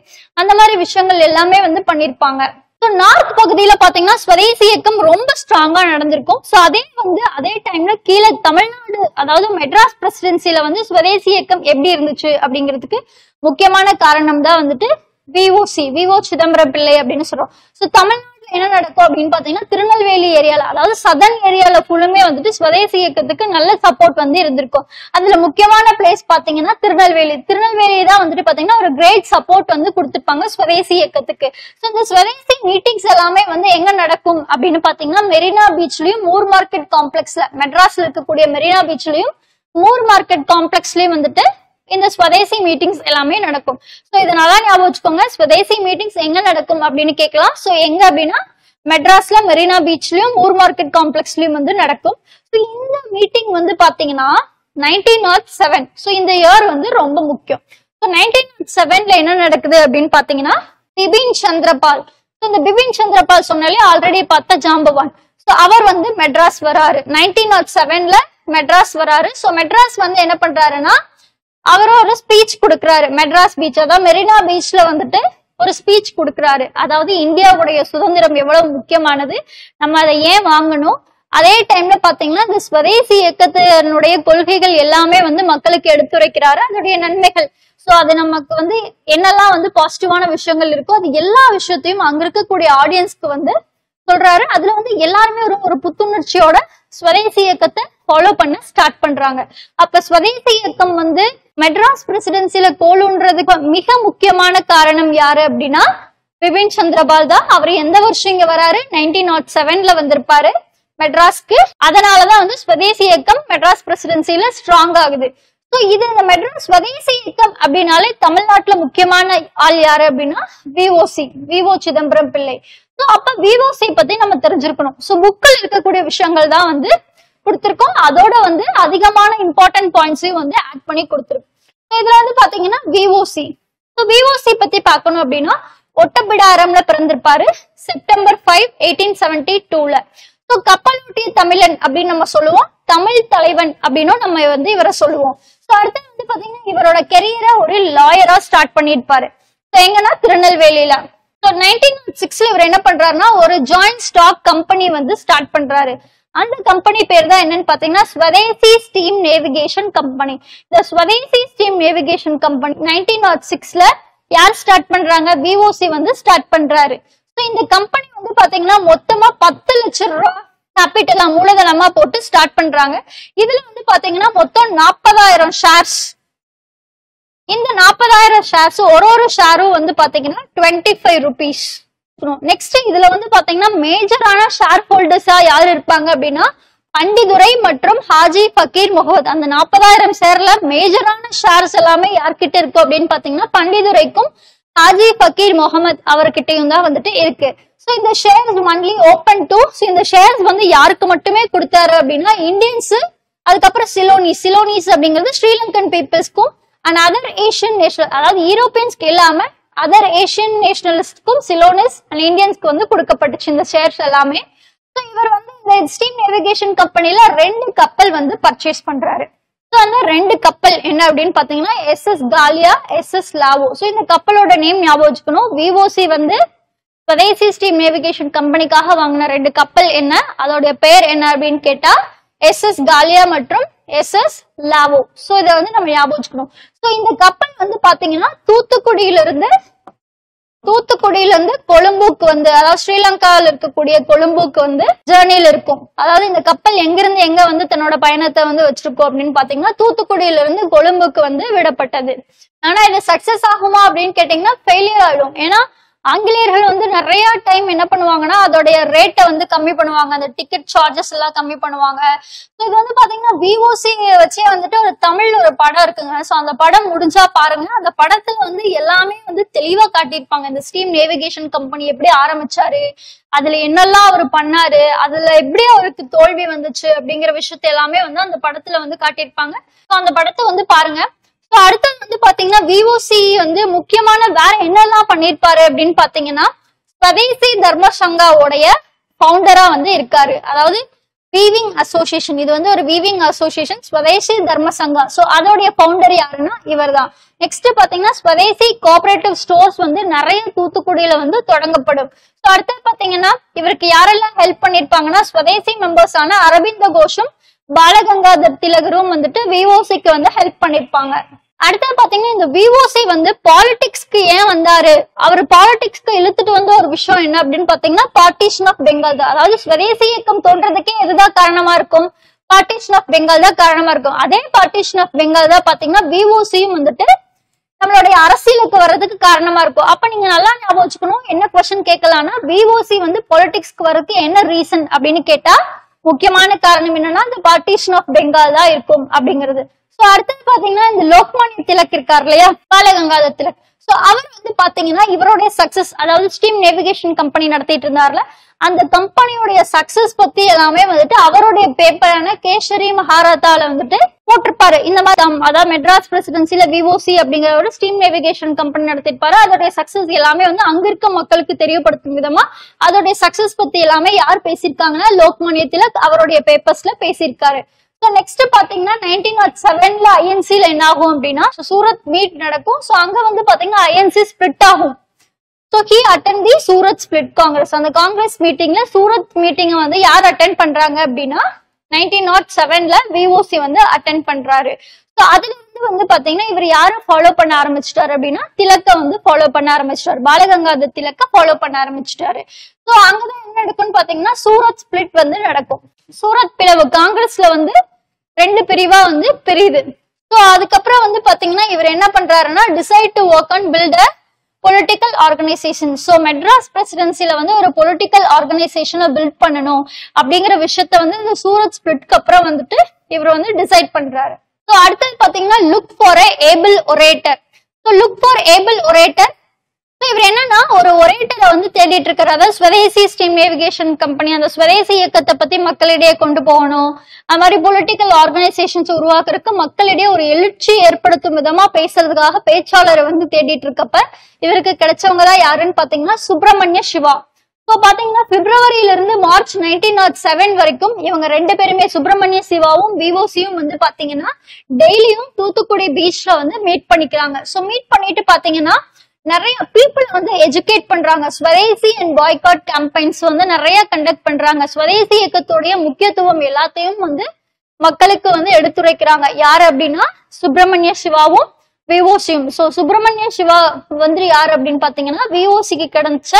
அந்த மாதிரி விஷயங்கள் எல்லாமே வந்து பண்ணிருப்பாங்க. ஸோ நார்த் பகுதியில பாத்தீங்கன்னா ஸ்வதேசி இயக்கம் ரொம்ப ஸ்ட்ராங்கா நடந்திருக்கும். ஸோ அதே டைம்ல கீழே தமிழ்நாடு அதாவது மெட்ராஸ் பிரசிடென்சில வந்து ஸ்வதேசி இயக்கம் எப்படி இருந்துச்சு அப்படிங்கிறதுக்கு முக்கியமான காரணம் தான் வந்துட்டு விஓ சிதம்பரம் பிள்ளை அப்படின்னு சொல்றோம். ஸோ தமிழ்நாட்டுல என்ன நடக்கும் அப்படின்னு பாத்தீங்கன்னா திருநெல்வேலி ஏரியால அதாவது சதர்ன் ஏரியால ஃபுல்லுமே வந்துட்டு ஸ்வதேசி இயக்கத்துக்கு நல்ல சப்போர்ட் வந்து இருந்திருக்கும். அதுல முக்கியமான பிளேஸ் பாத்தீங்கன்னா திருநெல்வேலி தான் வந்துட்டு பாத்தீங்கன்னா ஒரு கிரேட் சப்போர்ட் வந்து கொடுத்துருப்பாங்க ஸ்வதேசி இயக்கத்துக்கு. ஸோ இந்த ஸ்வதேசி மீட்டிங்ஸ் எல்லாமே வந்து எங்க நடக்கும் அப்படின்னு பாத்தீங்கன்னா மெரினா பீச்லயும் மூர் மார்க்கெட் காம்ப்ளெக்ஸ்ல மெட்ராஸ்ல இருக்கக்கூடிய மெரினா பீச்லயும் மூர் மார்க்கெட் காம்ப்ளெக்ஸ்லயும் வந்துட்டு இந்த ஸ்வதேசி மீட்டிங்ஸ் எல்லாமே நடக்கும். ஸோ இதை நல்லா ஞாபகம் வச்சுக்கோங்க. ஸ்வதேசி மீட்டிங்ஸ் எங்க நடக்கும் அப்படின்னு கேட்கலாம். ஸோ எங்க அப்படின்னா மெட்ராஸ்ல மெரினா பீச்லயும் மூர் மார்க்கெட் காம்ப்ளெக்ஸ்லயும் வந்து நடக்கும். ஸோ இந்த மீட்டிங் வந்து பாத்தீங்கன்னா 1907. ஸோ இந்த இயர் வந்து ரொம்ப முக்கியம். ஸோ 1907ல என்ன நடக்குது அப்படின்னு பாத்தீங்கன்னா பிபின் சந்திரபால். ஸோ இந்த பிபின் சந்திரபால் சொன்னாலே ஆல்ரெடி பார்த்த ஜாம்பவான். ஸோ அவர் வந்து மெட்ராஸ் வராரு 1907ல மெட்ராஸ் வராரு. ஸோ மெட்ராஸ் வந்து என்ன பண்றாருன்னா அவர் ஒரு ஸ்பீச் கொடுக்கிறாரு. மெட்ராஸ் பீச் அதாவது மெரினா பீச்ல வந்துட்டு ஒரு ஸ்பீச் கொடுக்கிறாரு. அதாவது இந்தியாவுடைய சுதந்திரம் எவ்வளவு முக்கியமானது, நம்ம அதை ஏன் வாங்கணும், அதே டைம்ல பாத்தீங்கன்னா இந்த ஸ்வதேசி இயக்கத்தினுடைய கொள்கைகள் எல்லாமே வந்து மக்களுக்கு எடுத்துரைக்கிறாரு, அதோடைய நன்மைகள். சோ அது நமக்கு வந்து என்னெல்லாம் வந்து பாசிட்டிவான விஷயங்கள் இருக்கோ அது எல்லா விஷயத்தையும் அங்க இருக்கக்கூடிய ஆடியன்ஸ்க்கு வந்து சொல்றாரு. அதுல வந்து எல்லாருமே ஒரு புத்துணர்ச்சியோட ஸ்வதேசி இயக்கத்தை ஃபாலோ பண்ண ஸ்டார்ட் பண்றாங்க. அப்ப ஸ்வதேசி இயக்கம் வந்து மெட்ராஸ் பிரசிடென்சில கோலுன்றதுக்கு மிக முக்கியமான காரணம் யாரு அப்படின்னா பிபின் சந்திரபால் தான். அவர் எந்த வருஷம் இங்க வராரு 1907ல வந்திருப்பாரு மெட்ராஸ்க்கு. அதனாலதான் வந்து ஸ்வதேசி இயக்கம் மெட்ராஸ் பிரசிடென்சில ஸ்ட்ராங் ஆகுது. ஸோ இது இந்த மெட்ராஸ் ஸ்வதேசி இயக்கம் அப்படின்னாலே தமிழ்நாட்டுல முக்கியமான ஆள் யாரு அப்படின்னா விஓ சிதம்பரம் பிள்ளை. ஸோ அப்ப விஓசி பத்தி நம்ம தெரிஞ்சிருக்கணும். ஸோ புக்கில் இருக்கக்கூடிய விஷயங்கள் தான் வந்து கொடுத்திருக்கோம். அதோட வந்து அதிகமான இம்பார்ட்டன்ட் பாயிண்ட்ஸையும் வந்து ஆட் பண்ணி கொடுத்திருக்கோம். இதுல வந்து பாத்தீங்கன்னா விஓசி. ஸோ விஓசி பத்தி பார்க்கணும் அப்படின்னா ஒட்டப்பிடாரம்ல பிறந்திருப்பாரு செப்டம்பர் 5, 1872ல. ஸோ கப்பலோட்டிய தமிழன் அப்படின்னு நம்ம சொல்லுவோம், தமிழ் தலைவன் அப்படின்னும் நம்ம வந்து இவரை சொல்லுவோம். ஸோ அடுத்து வந்து பாத்தீங்கன்னா இவரோட கெரியரை ஒரு லாயரா ஸ்டார்ட் பண்ணிருப்பாரு. ஸோ எங்கன்னா திருநெல்வேலியில. ஸோ 1906ல இவர் என்ன பண்றாருன்னா ஒரு ஜாயிண்ட் ஸ்டாக் கம்பெனி வந்து ஸ்டார்ட் பண்றாரு. அந்த கம்பெனி பேர் தான் என்னன்னு பாத்தீங்கன்னா ஸ்வதேசி ஸ்டீம் நேவிகேஷன் கம்பெனி. இந்த ஸ்வதேசி ஸ்டீம் நேவிகேஷன் கம்பெனி 1906ல யார் ஸ்டார்ட் பண்றாங்க, விஓசி வந்து ஸ்டார்ட் பண்றாரு. ஸோ இந்த கம்பெனி வந்து பாத்தீங்கன்னா மொத்தமா 10 லட்சம் ரூபாய் கேபிட்டலா மூலதனமா போட்டு ஸ்டார்ட் பண்றாங்க. இதுல வந்து பாத்தீங்கன்னா மொத்தம் 40,000 ஷேர்ஸ். இந்த 40,000 ஷேர்ஸ் ஒரு ஷேரும் வந்து பாத்தீங்கன்னா 25 rupees. நெக்ஸ்ட் இதுல வந்து பாத்தீங்கன்னா மேஜரான ஷேர் ஹோல்டர்ஸா யாரு இருப்பாங்க அப்படின்னா பண்டிதுரை மற்றும் ஹாஜி ஃபக்கீர் முகமது. அந்த 40,000 ஷேர்ல மேஜரான ஷேர்ஸ் எல்லாமே யார்கிட்ட இருக்கு அப்படின்னு பாத்தீங்கன்னா பண்டிதுரைக்கும் ஹாஜி ஃபக்கீர் முகமது அவர்கிட்டயும் தான் வந்துட்டு இருக்கு. ஸோ இந்த ஷேர்ஸ் ஒன்லி ஓப்பன் டு. இந்த ஷேர்ஸ் வந்து யாருக்கு மட்டுமே கொடுத்தாரு அப்படின்னா இந்தியன்ஸ், அதுக்கப்புறம் சிலோனிஸ் அப்படிங்கிறது ஸ்ரீலங்கன் பீப்புள்ஸ்க்கும் அண்ட் அதர் ஏஷியன் நேஷனல் அதாவது யூரோப்பியன்ஸ்க்கு இல்லாம அதர் ஏஷியன் நேஷனலிஸ்ட்க்கும் சிலோனிஸ் அண்ட் இந்தியன்ஸ்க்கு வந்து கொடுக்கப்பட்டுச்சு இந்த ஷேர்ஸ் எல்லாமே. ஸோ இவர் வந்து இந்த ஸ்டீம் நேவிகேஷன் கம்பெனில 2 கப்பல் வந்து பர்ச்சேஸ் பண்றாரு. ஸோ அந்த 2 கப்பல் என்ன அப்படின்னு பாத்தீங்கன்னா SS காலியா, SS லாவோ. ஸோ இந்த கப்பலோட நேம் ஞாபகம் வச்சுக்கணும். விஓசி வந்து ஸ்வதேசி ஸ்டீம் நேவிகேஷன் கம்பெனிக்காக வாங்கின 2 கப்பல் என்ன, அதோடைய பெயர் என்ன அப்படின்னு கேட்டா SS காலியா மற்றும் SS லாவோ. ஸோ இதை வந்து நம்ம ஞாபகம் வச்சுக்கணும். ஸோ இந்த கப்பல் வந்து பாத்தீங்கன்னா தூத்துக்குடியில இருந்து கொழும்புக்கு வந்து அதாவது ஸ்ரீலங்காவில் இருக்கக்கூடிய கொழும்புக்கு வந்து ஜேர்னில இருக்கும். அதாவது இந்த கப்பல் எங்கிருந்து எங்க வந்து தன்னோட பயணத்தை வந்து வச்சிருக்கோம் அப்படின்னு பாத்தீங்கன்னா தூத்துக்குடியில இருந்து கொழும்புக்கு வந்து விடப்பட்டது. ஆனா இது சக்சஸ் ஆகுமா அப்படின்னு கேட்டீங்கன்னா ஃபெயிலியர் ஆயிடும். ஏன்னா ஆங்கிலேயர்கள் வந்து நிறைய டைம் என்ன பண்ணுவாங்கன்னா அதோடைய ரேட்டை வந்து கம்மி பண்ணுவாங்க, அந்த டிக்கெட் சார்ஜஸ் எல்லாம் கம்மி பண்ணுவாங்க. இது வந்து பாத்தீங்கன்னா விஓசி வச்சே வந்துட்டு ஒரு தமிழ்ல ஒரு படம் இருக்குங்க. சோ அந்த படம் முடிஞ்சா பாருங்க. அந்த படத்துல வந்து எல்லாமே வந்து தெளிவா காட்டியிருப்பாங்க. இந்த ஸ்டீம் நேவிகேஷன் கம்பெனி எப்படி ஆரம்பிச்சாரு, அதுல என்னெல்லாம் அவர் பண்ணாரு, அதுல எப்படி அவருக்கு தோல்வி வந்துச்சு அப்படிங்கிற விஷயத்த எல்லாமே வந்து அந்த படத்துல வந்து காட்டியிருப்பாங்க. சோ அந்த படத்தை வந்து பாருங்க. அடுத்தது வந்து பாத்தீங்கன்னா விஓசி வந்து முக்கியமான வேற என்னெல்லாம் பண்ணிருப்பாரு அப்படின்னு பாத்தீங்கன்னா ஸ்வதேசி தர்ம சங்காவுடைய ஃபவுண்டரா வந்து இருக்காரு. அதாவது வீவிங் அசோசியேஷன், இது வந்து ஒரு வீவிங் அசோசியேஷன், ஸ்வதேசி தர்ம சங்கா. சோ அதோடைய ஃபவுண்டர் யாருன்னா இவர் தான். நெக்ஸ்ட் பாத்தீங்கன்னா ஸ்வதேசி கோஆபரேட்டிவ் ஸ்டோர்ஸ் வந்து நிறைய தூத்துக்குடியில வந்து தொடங்கப்படும். சோ அடுத்து பாத்தீங்கன்னா இவருக்கு யாரெல்லாம் ஹெல்ப் பண்ணிருப்பாங்கன்னா ஸ்வதேசி மெம்பர்ஸ் ஆன அரவிந்த கோஷும் பாலகங்காதர் திலகரும் வந்துட்டு விஓசிக்கு வந்து ஹெல்ப் பண்ணிருப்பாங்க. அடுத்து பாத்தீங்கன்னா இந்த விஓசி வந்து பாலிடிக்ஸ்க்கு ஏன் வந்தாரு, அவர் பாலிடிக்ஸ்க்கு இழுத்துட்டு வந்த ஒரு விஷயம் என்ன அப்படின்னு பாத்தீங்கன்னா பார்ட்டிஷன் ஆஃப் பெங்கால் தான். அதாவது ஸ்வதேசி இயக்கம் தோன்றதுக்கே எதுதான் காரணமா இருக்கும், பார்ட்டிஷன் ஆஃப் பெங்கால் தான் காரணமா இருக்கும். அதே பார்ட்டிஷன் ஆஃப் பெங்கால் தான் பாத்தீங்கன்னா விஓசியும் வந்துட்டு நம்மளுடைய அரசியலுக்கு வர்றதுக்கு காரணமா இருக்கும். அப்ப நீங்க நல்லா ஞாபகம் வச்சுக்கணும், என்ன கொஸ்டின் கேட்கலாம்னா விஓசி வந்து பொலிட்டிக்ஸ்க்கு வர்றதுக்கு என்ன ரீசன் அப்படின்னு கேட்டா முக்கியமான காரணம் என்னன்னா இந்த பார்ட்டிஷன் ஆஃப் பெங்கால் தான் இருக்கும் அப்படிங்கிறது. சோ அடுத்தது பாத்தீங்கன்னா இந்த லோக்மானிய திலக் இருக்கார் இல்லையா, பாலகங்காதர் திலக். சோ அவர் வந்து பாத்தீங்கன்னா இவருடைய சக்சஸ், அதாவது ஸ்டீம் நேவிகேஷன் கம்பெனி நடத்திட்டு இருந்தார்ல, அந்த கம்பெனியோடைய சக்சஸ் பத்தி எல்லாமே வந்துட்டு அவருடைய பேப்பரான கேசரி மகாராத்தால வந்துட்டு போட்டிருப்பாரு. இந்த மாதிரி அதாவது மெட்ராஸ் பிரசிடென்சில விஓசி அப்படிங்கிற ஒரு ஸ்டீம் நேவிகேஷன் கம்பெனி நடத்திருப்பாரு. அதோடைய சக்சஸ் எல்லாமே வந்து அங்க இருக்க மக்களுக்கு தெரியப்படுத்தும் விதமா அதோடைய சக்சஸ் பத்தி எல்லாமே யார் பேசியிருக்காங்கன்னா லோக்மானிய திலக் அவருடைய பேப்பர்ஸ்ல பேசியிருக்காரு. நெக்ஸ்ட் பாத்தீங்கன்னா 1907ல ஐஎன்சில என்ன ஆகும் அப்படின்னா சூரத் மீட் நடக்கும். சோ அங்க வந்து பாத்தீங்கன்னா ஐஎன்சி ஸ்பிளிட் ஆகும். So he attend the Surat split Congress. அந்த காங்கிரஸ் மீட்டிங்ல சூரத் மீட்டிங் வந்து யார் அட்டெண்ட் பண்றாங்க அப்படின்னா 1907ல விஓசி வந்து அட்டெண்ட் பண்றாரு. சோ அதுல இருந்து வந்து பாத்தீங்கன்னா இவர் யாரை ஃபாலோ பண்ண ஆரம்பிச்சிட்டாரு அப்படின்னா திலக்க வந்து ஃபாலோ பண்ண ஆரம்பிச்சிட்டாரு, பாலகங்காதர் திலக்க ஃபாலோ பண்ண ஆரம்பிச்சிட்டாரு. சோ அங்கதான் என்ன நடக்கும்னு பாத்தீங்கன்னா சூரத் ஸ்பிளிட் வந்து நடக்கும். சூரத் பிளவு காங்கிரஸ்ல வந்து 2 பிரிவா வந்து பிரியுது. சோ அதுக்கப்புறம் வந்து பாத்தீங்கன்னா இவர் என்ன பண்றாருன்னா decide to work and build a political organisation. So Madras பிரசிடென்சில வந்து ஒரு பொலிட்டிக்கல் ஆர்கனைசேஷனை பில்ட் பண்ணணும் அப்படிங்கிற விஷயத்த வந்து இந்த சூரத் ஸ்பிளிட்க்கு அப்புறம் வந்துட்டு இவர் வந்து டிசைட் பண்றாரு. சோ அடுத்தது பாத்தீங்கன்னா look for a able orator. So look for able orator. இவர் என்னன்னா ஒரு ஒரேட்டரை வந்து தேடிட்டு இருக்காரு. அதாவது ஸ்வதேசி ஸ்டீம் நேவிகேஷன் கம்பெனி அந்த ஸ்வதேசி இயக்கத்தை பத்தி மக்களிடையே கொண்டு போகணும், அது மாதிரி பொலிட்டிக்கல் ஆர்கனைசேஷன்ஸ் உருவாக்குறதுக்கு மக்களிடையே ஒரு எழுச்சி ஏற்படுத்தும் விதமா பேசுறதுக்காக பேச்சாளரை வந்து தேடிட்டு இருக்கப்ப இவருக்கு கிடைச்சவங்க தான் யாருன்னு பாத்தீங்கன்னா சுப்பிரமணிய சிவா. சோ பாத்தீங்கன்னா பிப்ரவரியில இருந்து மார்ச் 1907 வரைக்கும் இவங்க 2 பேருமே சுப்பிரமணிய சிவாவும் விஓசியும் வந்து பாத்தீங்கன்னா டெய்லியும் தூத்துக்குடி பீச்ல வந்து மீட் பண்ணிக்கிறாங்க. சோ மீட் பண்ணிட்டு பாத்தீங்கன்னா நிறைய பீப்புள் வந்து எஜுகேட் பண்றாங்க. ஸ்வதேசி அண்ட் பாய்காட் கேம்பெயின்ஸ் வந்து நிறைய கண்டக்ட் பண்றாங்க. ஸ்வதேசி இயக்கத்துடைய முக்கியத்துவம் எல்லாத்தையும் வந்து மக்களுக்கு வந்து எடுத்துரைக்கிறாங்க. யாரு அப்படின்னா சுப்பிரமணிய சிவாவும் விஓசியும். சோ சுப்பிரமணிய சிவா வந்து யாரு அப்படின்னு பாத்தீங்கன்னா விஓசிக்கு கிடைச்ச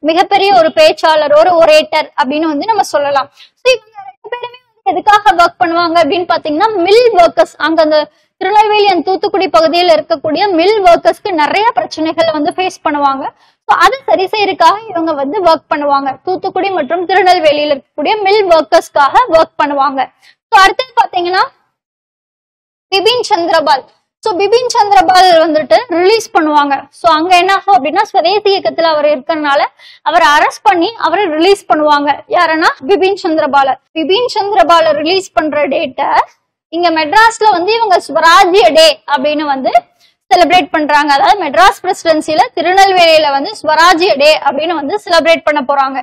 மிகப்பெரிய ஒரு பேச்சாளர், ஒரு ஒரேட்டர் அப்படின்னு வந்து நம்ம சொல்லலாம். சோ இவங்க 2 பேருமே வந்து எதுக்காக ஒர்க் பண்ணுவாங்க அப்படின்னு பாத்தீங்கன்னா மில் ஒர்க்கர்ஸ், அங்க அந்த திருநெல்வேலி அண்ட் தூத்துக்குடி பகுதியில் இருக்கக்கூடிய மில் ஒர்க்கர்ஸ்க்கு நிறைய பிரச்சனைகளை வந்து ஃபேஸ் பண்ணுவாங்க. ஸோ அதை சரி செய்யறதுக்காக இவங்க வந்து ஒர்க் பண்ணுவாங்க. தூத்துக்குடி மற்றும் திருநெல்வேலியில் இருக்கக்கூடிய மில் ஒர்க்கர்ஸ்க்காக ஒர்க் பண்ணுவாங்க. ஸோ அடுத்தது பாத்தீங்கன்னா பிபின் சந்திரபால். ஸோ பிபின் சந்திரபால் வந்துட்டு ரிலீஸ் பண்ணுவாங்க. ஸோ அங்க என்ன ஆகும் அப்படின்னா ஸ்வதேசி இயக்கத்துல அவர் இருக்கிறதுனால அவரை அரெஸ்ட் பண்ணி அவரை ரிலீஸ் பண்ணுவாங்க. யாருன்னா பிபின் சந்திரபால. பிபின் சந்திரபால ரிலீஸ் பண்ற டேட்டை இங்க மெட்ராஸ்ல வந்து இவங்க ஸ்வராஜ்ய டே அப்படின்னு வந்து செலிப்ரேட் பண்றாங்க. அதாவது மெட்ராஸ் பிரசிடென்சில திருநெல்வேலியில வந்து ஸ்வராஜ்ய டே அப்படின்னு வந்து செலிப்ரேட் பண்ண போறாங்க.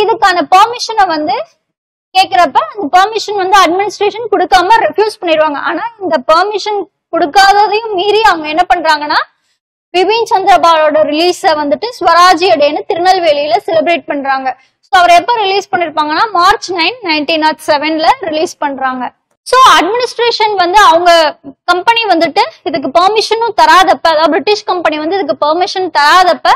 இதுக்கான பெர்மிஷனை வந்து கேக்குறப்ப அந்த பெர்மிஷன் வந்து அட்மினிஸ்ட்ரேஷன் கொடுக்காம ரெஃப்யூஸ் பண்ணிடுவாங்க. ஆனா இந்த பெர்மிஷன் கொடுக்காததையும் மீறி அவங்க என்ன பண்றாங்கன்னா பிபின் சந்திரபாலோட ரிலீஸ வந்துட்டு ஸ்வராஜ்ய டேன்னு திருநெல்வேலியில செலிப்ரேட் பண்றாங்க. ஸோ அவர் எப்ப ரிலீஸ் பண்ணிருப்பாங்கன்னா மார்ச் 9, 1907ல ரிலீஸ் பண்றாங்க. சோ அட்மினிஸ்ட்ரேஷன் வந்து அவங்க கம்பெனி வந்துட்டு இதுக்கு பெர்மிஷனும் தராதப்ப, அதாவது பிரிட்டிஷ் கம்பெனி வந்து இதுக்கு பெர்மிஷன் தராதப்ப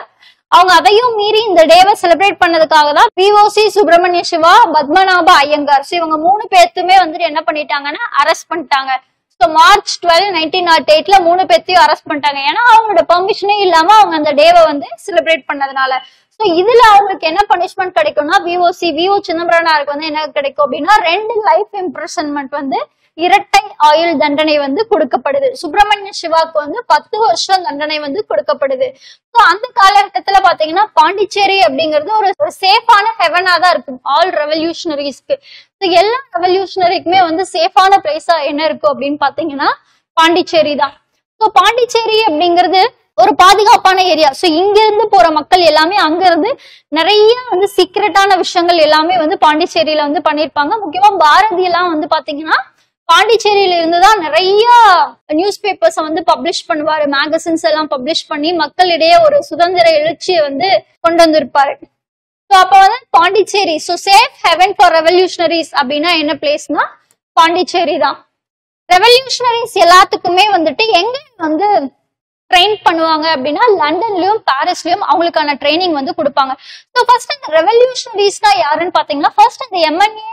அவங்க அதையும் மீறி இந்த டேவை செலிப்ரேட் பண்ணதுக்காக தான் விஓசி, சுப்பிரமணிய சிவா, பத்மநாப ஐயங்கார் இவங்க 3 பேர்த்துமே வந்துட்டு என்ன பண்ணிட்டாங்கன்னா அரெஸ்ட் பண்ணிட்டாங்க. ஸோ மார்ச் 12, 1908ல 3 பேர்த்தையும் அரெஸ்ட் பண்ணிட்டாங்க. ஏன்னா அவங்களோட பெர்மிஷனே இல்லாம அவங்க அந்த டேவை வந்து செலிப்ரேட் பண்ணதுனால. சோ இதுல அவங்களுக்கு என்ன பனிஷ்மெண்ட் கிடைக்கும்னா விஓ சிதம்பரனாருக்கு வந்து என்ன கிடைக்கும் அப்படின்னா 2 லைஃப் இம்ப்ரிசன்மெண்ட் வந்து இரட்டை ஆயுள் தண்டனை வந்து கொடுக்கப்படுது. சுப்பிரமணிய சிவாக்கு வந்து 10 வருஷம் தண்டனை வந்து கொடுக்கப்படுது. சோ அந்த காலகட்டத்துல பாத்தீங்கன்னா பாண்டிச்சேரி அப்படிங்கிறது ஒரு சேஃபான ஹெவனா தான் இருக்கும் ஆல் ரெவல்யூஷனரிஸ்க்கு. எல்லா ரெவல்யூஷனரிக்குமே வந்து சேஃபான பிளேஸா என்ன இருக்கும் அப்படின்னு பாத்தீங்கன்னா பாண்டிச்சேரி தான். சோ பாண்டிச்சேரி அப்படிங்கிறது ஒரு பாதுகாப்பான ஏரியா. சோ இங்க இருந்து போற மக்கள் எல்லாமே அங்க இருந்து நிறைய வந்து சீக்ரெட்டான விஷயங்கள் எல்லாமே வந்து பாண்டிச்சேரியில வந்து பண்ணிருப்பாங்க. முக்கியமா பாரதி எல்லாம் வந்து பாத்தீங்கன்னா பாண்டிச்சேரியில இருந்துதான் நிறைய நியூஸ் பேப்பர்ஸ் வந்து பப்ளிஷ் பண்ணுவாரு, மேகசின்ஸ் எல்லாம் பப்ளிஷ் பண்ணி மக்களிடையே ஒரு சுதந்திர எழுச்சியை வந்து கொண்டு வந்திருப்பாரு. சோ அப்ப வந்து Pondicherry, so safe heaven for revolutionaries அப்படின்னா என்ன பிளேஸ்னா பாண்டிச்சேரி தான். ரெவல்யூஷனரிஸ் எல்லாத்துக்குமே வந்துட்டு எங்க வந்து ட்ரெயின் பண்ணுவாங்க அப்படின்னா லண்டன்லயும் பாரிஸ்லயும் அவங்களுக்கான ட்ரைனிங் வந்து கொடுப்பாங்க. ஸோ ஃபர்ஸ்ட் இந்த ரெவல்யூஷனரிஸ்னா யாருன்னு பாத்தீங்கன்னா ஃபர்ஸ்ட் இந்த எம்என்ஏ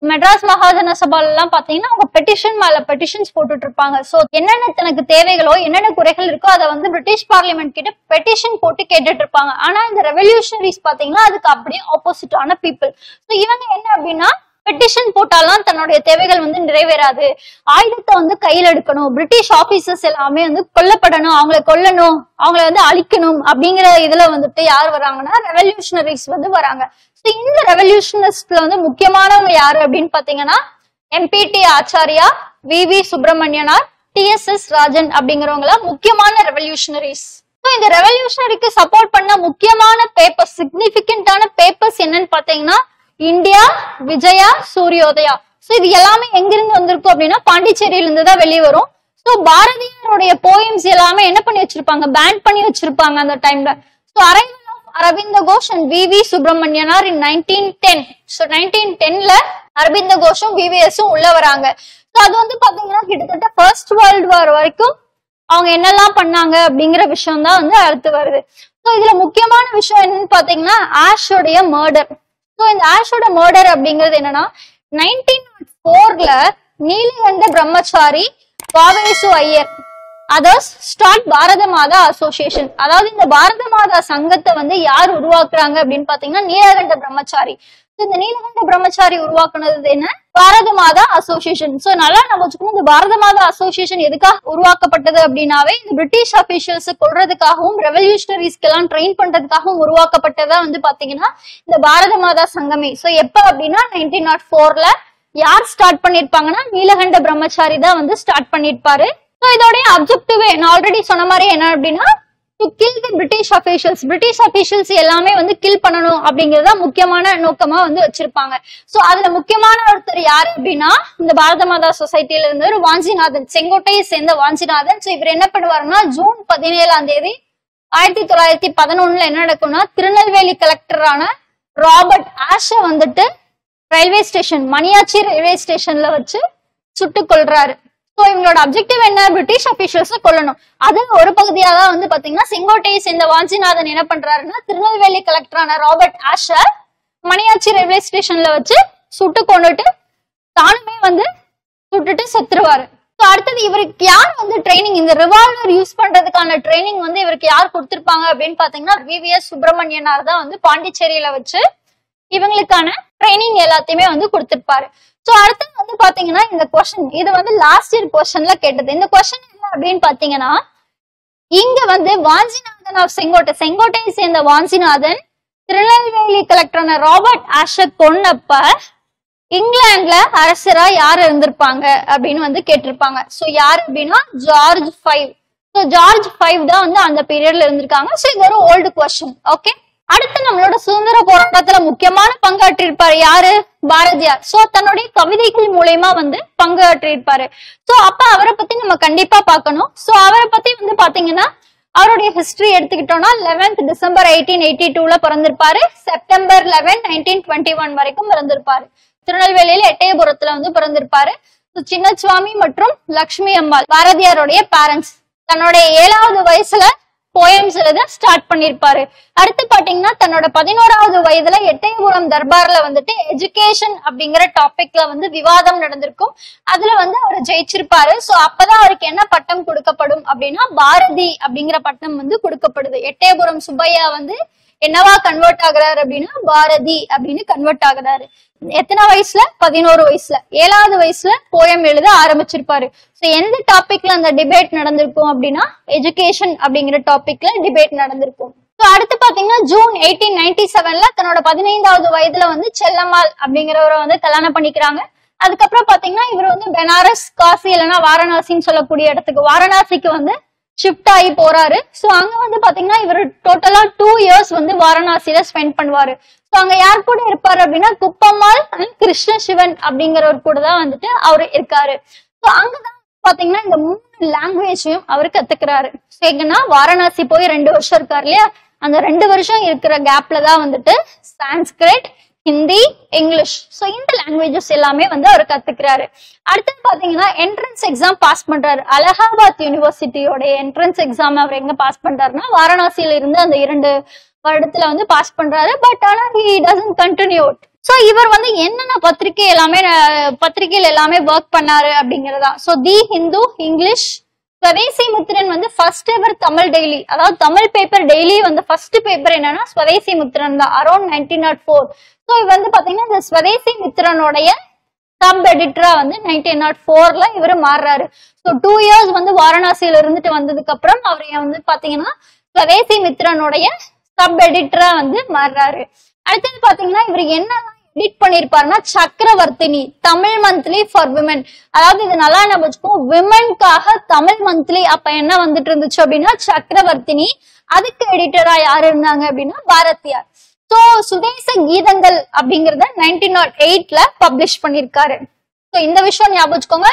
மெட்ராஸ் மகாஜன சபால எல்லாம் பாத்தீங்கன்னா அவங்க பெட்டிஷன் மேல பெட்டிஷன்ஸ் போட்டுட்டு இருப்பாங்க. சோ என்னென்ன தனக்கு தேவைகளோ என்னென்ன குறைகள் இருக்கோ அதை வந்து பிரிட்டிஷ் பார்லிமெண்ட் கிட்ட பெட்டிஷன் போட்டு கேட்டுட்டு இருப்பாங்க. ஆனா இந்த ரெவல்யூஷனரிஸ் பாத்தீங்கன்னா அதுக்கு அப்படியே ஆப்போசிட்டான பீப்புள். ஸோ இவங்க என்ன அப்படின்னா பெட்டிஷன் போட்டாலாம் தன்னுடைய தேவைகள் வந்து நிறைவேறாது, ஆயுதத்தை வந்து கையில் எடுக்கணும், பிரிட்டிஷ் ஆபீசர்ஸ் எல்லாமே வந்து கொல்லப்படணும், அவங்களை கொல்லணும், அவங்களை வந்து அழிக்கணும் அப்படிங்கிற இதுல வந்துட்டு யார் வராங்கன்னா ரெவல்யூஷனரிஸ் வந்து வராங்க. இந்த ரெவல்யூஷனிஸ்ட்ல வந்து முக்கியமானவங்க யாரு அப்படின்னு பாத்தீங்கன்னா எம்பிடி ஆச்சாரியா, வி சுப்பிரமணியனார், TSS ராஜன் அப்படிங்கிறவங்கள முக்கியமான ரெவல்யூஷனரிஸ். இந்த ரெவல்யூஷனரிக்கு சப்போர்ட் பண்ண முக்கியமான பேப்பர்ஸ், சிக்னிபிகண்டான பேப்பர்ஸ் என்னன்னு பாத்தீங்கன்னா இந்தியா, விஜயா, சூரியோதயா. சோ இது எல்லாமே எங்கிருந்து வந்திருக்கும் அப்படின்னா பாண்டிச்சேரியில இருந்து தான் வெளியே வரும். சோ பாரதியாருடைய போயம்ஸ் எல்லாமே என்ன பண்ணி வச்சிருப்பாங்க, பேன் பண்ணி வச்சிருப்பாங்க அந்த டைம்ல. So Aurobindo Ghosh and V Subramanianar in 1910. So 1910ல அரவிந்த கோஷும் விவிஎஸும் உள்ள வராங்க. சோ அது வந்து பாத்தீங்கன்னா கிட்டத்தட்ட ஃபர்ஸ்ட் வேர்ல்டு வார் வரைக்கும் அவங்க என்னெல்லாம் பண்ணாங்க அப்படிங்கிற விஷயம் தான் வந்து அடுத்து வருது. சோ இதுல முக்கியமான விஷயம் என்னன்னு பாத்தீங்கன்னா ஆஷோடைய மர்டர். சோ இந்த ஆஷோட மர்டர் அப்படிங்கிறது என்னன்னா 1904ல நீலகண்ட பிரம்மச்சாரி, வாவேசு ஐயர் அதர்ஸ் ஸ்டார்ட் பாரத மாதா அசோசியேஷன். அதாவது இந்த பாரத மாதா சங்கத்தை வந்து யார் உருவாக்குறாங்க அப்படின்னு பாத்தீங்கன்னா நீலகண்ட பிரம்மச்சாரி. இந்த நீலகண்ட பிரம்மச்சாரி உருவாக்குனது என்ன, பாரத மாதா அசோசியேஷன். சோ நல்லா நம்ம வச்சுக்கணும், இந்த பாரத மாதா அசோசியேஷன் எதுக்காக உருவாக்கப்பட்டது அப்படின்னாவே இந்த பிரிட்டிஷ் அபிஷியல்ஸ் கொள்றதுக்காகவும் ரெவல்யூஷனரிஸ்க்கு எல்லாம் ட்ரெயின் பண்றதுக்காகவும் உருவாக்கப்பட்டதா வந்து பாத்தீங்கன்னா இந்த பாரத மாதா சங்கமே. சோ எப்ப அப்படின்னா 1904ல யார் ஸ்டார்ட் பண்ணிருப்பாங்கன்னா நீலகண்ட பிரம்மச்சாரி தான் வந்து ஸ்டார்ட் பண்ணிருப்பாரு. சோ இதோடைய அப்ஜெக்டிவ் நான் ஆல்ரெடி சொன்ன மாதிரி என்ன அப்படின்னா to kill the British officials. British officials எல்லாமே வந்து கில் பண்ணணும் அப்படிங்கறத முக்கியமான நோக்கமா வந்து வச்சிருப்பாங்க. சோ அதுல முக்கியமான ஒருத்தர் யாரு அப்படின்னா இந்த பாரத மாதா சொசைட்டில இருந்து ஒரு வாஞ்சிநாதன், செங்கோட்டையை சேர்ந்த வாஞ்சிநாதன். சோ இவர் என்ன பண்ணுவாருன்னா ஜூன் 17 1911 என்ன நடக்கும்னா திருநெல்வேலி கலெக்டரான ராபர்ட் ஆஷ வந்துட்டு ரயில்வே ஸ்டேஷன், மணியாச்சி ரயில்வே ஸ்டேஷன்ல வச்சு சுட்டுக் கொள்றாரு. இவங்களோட அப்ஜெக்டிவ் என்ன, பிரிட்டிஷ் அபிஷியல்ஸ் கொல்லணும். அது ஒரு பகுதியா தான் வந்து பாத்தீங்கன்னா செங்கோட்டையை சேர்ந்த வாஞ்சிநாதன் என்ன பண்றாருன்னா திருநெல்வேலி கலெக்டரான ராபர்ட் ஆஷ மணியாச்சி ரயில்வே ஸ்டேஷன்ல வச்சு சுட்டு கொண்டுட்டு தானுமே வந்து சுட்டுட்டு செத்துருவாரு. அடுத்தது இவருக்கு யார் வந்து ட்ரைனிங், இந்த ரிவால்வர் யூஸ் பண்றதுக்கான ட்ரைனிங் வந்து இவருக்கு யார் கொடுத்திருப்பாங்க அப்படின்னு பாத்தீங்கன்னா விவிஎஸ் சுப்பிரமணியனார் தான் வந்து பாண்டிச்சேரியில வச்சு இவங்களுக்கான ட்ரைனிங் எல்லாத்தையுமே வந்து கொடுத்திருப்பாரு. சோ அடுத்து வந்து பாத்தீங்கன்னா இந்த கொஸ்டின் இது வந்து லாஸ்ட் இயர் கொஸ்டின்ல கேட்டது. இந்த கொஸ்டின் என்ன அப்படின்னு பாத்தீங்கன்னா இங்க வந்து வாஞ்சிநாதன் ஆஃப் செங்கோட்டையை சேர்ந்த வாஞ்சிநாதன் திருநெல்வேலி கலெக்டரான ராபர்ட் ஆஷ கொன்னப்ப இங்கிலாந்துல அரசரா யார் இருந்திருப்பாங்க அப்படின்னு வந்து கேட்டிருப்பாங்க. சோ யார் அப்படின்னா ஜார்ஜ் 5. சோ ஜார்ஜ் 5 தான் வந்து அந்த பீரியட்ல இருந்திருக்காங்க. சோ இது ஒரு ஓல்டு கொஸ்டின். ஓகே, அடுத்து நம்மளோட சுதந்திர போராட்டத்துல முக்கியமான பங்காற்றிருப்பாரு யாரு, பாரதியார். சோ தன்னுடைய கவிதைகள் மூலமா வந்து பங்காற்றிருப்பாரு. சோ அப்ப அவரை பத்தி நம்ம கண்டிப்பா பார்க்கணும். சோ அவரை பத்தி வந்து பாத்தீங்கன்னா அவருடைய ஹிஸ்டரி எடுத்துக்கிட்டோம்னா 11th டிசம்பர் 1882ல பிறந்திருப்பாரு, செப்டம்பர் 11 1921 வரைக்கும் பிறந்திருப்பாரு. திருநெல்வேலியில எட்டயபுரத்துல வந்து பிறந்திருப்பாரு. சின்னசுவாமி மற்றும் லட்சுமி அம்மாள் பாரதியாருடைய பேரண்ட்ஸ். தன்னுடைய 7வது வயசுல போயம்ஸ் எழுத ஸ்டார்ட் பண்ணிருப்பாரு. அடுத்து பாத்தீங்கன்னா தன்னோட 11வது வயதுல எட்டயபுரம் தர்பார்ல வந்துட்டு எஜுகேஷன் அப்படிங்கிற டாபிக்ல வந்து விவாதம் நடந்திருக்கும். அதுல வந்து அவர் ஜெயிச்சிருப்பாரு. சோ அப்பதான் அவருக்கு என்ன பட்டம் கொடுக்கப்படும் அப்படின்னா பாரதி அப்படிங்கிற பட்டம் வந்து கொடுக்கப்படுது. எட்டயபுரம் சுப்பையா வந்து என்னவா கன்வெர்ட் ஆகுறாரு அப்படின்னா பாரதி அப்படின்னு கன்வெர்ட் ஆகுறாரு. எத்தனை வயசுல, 11 வயசுல. 7வது வயசுல போயம் எழுத ஆரம்பிச்சிருப்பாரு. சோ எந்த டாபிக்ல அந்த டிபேட் நடந்திருக்கும் அப்படின்னா எஜுகேஷன் அப்படிங்கிற டாபிக்ல டிபேட் நடந்திருக்கும். சோ அடுத்து பாத்தீங்கன்னா ஜூன் 1897ல தன்னோட 15வது வயதுல வந்து செல்லம்மாள் அப்படிங்கிறவரை வந்து கல்யாணம் பண்ணிக்கிறாங்க. அதுக்கப்புறம் பாத்தீங்கன்னா இவர் வந்து பெனாரஸ், காசி இல்லைன்னா வாரணாசின்னு சொல்லக்கூடிய இடத்துக்கு வாரணாசிக்கு வந்து ஷிஃப்ட் ஆகி போறாரு. சோ அங்க வந்து பாத்தீங்கன்னா இவர் டோட்டலா 2 இயர்ஸ் வந்து வாரணாசியில ஸ்பெண்ட் பண்ணுவாரு. சோ அங்க யார் கூட இருப்பாரு அப்படின்னா குப்பம்மாள் அண்ட் கிருஷ்ண சிவன் அப்படிங்கிறவர் கூட தான் வந்துட்டு அவரு இருக்காரு. சோ அங்கதான் பாத்தீங்கன்னா இந்த 3 லாங்குவேஜையும் அவர் கத்துக்கிறாரு. சோ எங்கன்னா வாரணாசி போய் 2 வருஷம் இருக்காரு இல்லையா, அந்த 2 வருஷம் இருக்கிற கேப்ல தான் வந்துட்டு சான்ஸ்கிரிட், ஹிந்தி, இங்கிலீஷ், சோ இந்த லாங்குவேஜஸ் எல்லாமே வந்து அவர் கத்துக்கிறாரு. அடுத்தது பாத்தீங்கன்னா என்ட்ரன்ஸ் எக்ஸாம் பாஸ் பண்றாரு. அலகாபாத் யூனிவர்சிட்டியோட என்ட்ரன்ஸ் எக்ஸாம் அவர் எங்க பாஸ் பண்றாருன்னா வாரணாசியில இருந்து அந்த 2 வருடத்துல வந்து பாஸ் பண்றாரு. பட் ஆனா he doesn't continue. சோ இவர் வந்து என்னென்ன பத்திரிகைகள் எல்லாமே ஒர்க் பண்ணாரு அப்படிங்கறதா. So the Hindu, English, Swadesamitran வந்து ஃபர்ஸ்ட் எவர் தமிழ் டெய்லி, அதாவது தமிழ் பேப்பர் டெய்லி வந்து ஃபர்ஸ்ட் பேப்பர் என்னன்னா ஸ்வதேசி மித்ரன் தான், அரௌண்ட் 1904. சோ இவர் வந்து பாத்தீங்கன்னா இந்த ஸ்வதேசி மித்ரனுடைய சப் எடிட்டரா வந்து 1904ல இவர் மாறுறாரு. சோ 2 இயர்ஸ் வந்து வாரணாசியில இருந்துட்டு வந்ததுக்கு அப்புறம் அவர் வந்து பாத்தீங்கன்னா ஸ்வதேசி மித்ரனுடைய சப் எடிட்டரா வந்து மாறுறாரு. அடுத்தது பாத்தீங்கன்னா இவர் என்னெல்லாம் எடிட் பண்ணிருப்பாருன்னா Chakravartini, Tamil monthly for women, அதாவது இது நல்லா என்ன வச்சுக்கோம், விமன்காக தமிழ் மந்த்லி அப்ப என்ன வந்துட்டு இருந்துச்சு அப்படின்னா சக்கரவர்த்தினி. அதுக்கு எடிட்டரா யாரு இருந்தாங்க அப்படின்னா பாரதியார். சோ சுதேச கீதங்கள் அப்படிங்கறத 1908ல பப்ளிஷ் பண்ணிருக்காரு. சோ இந்த விஷயம் ஞாபகம் வச்சுக்கோங்க,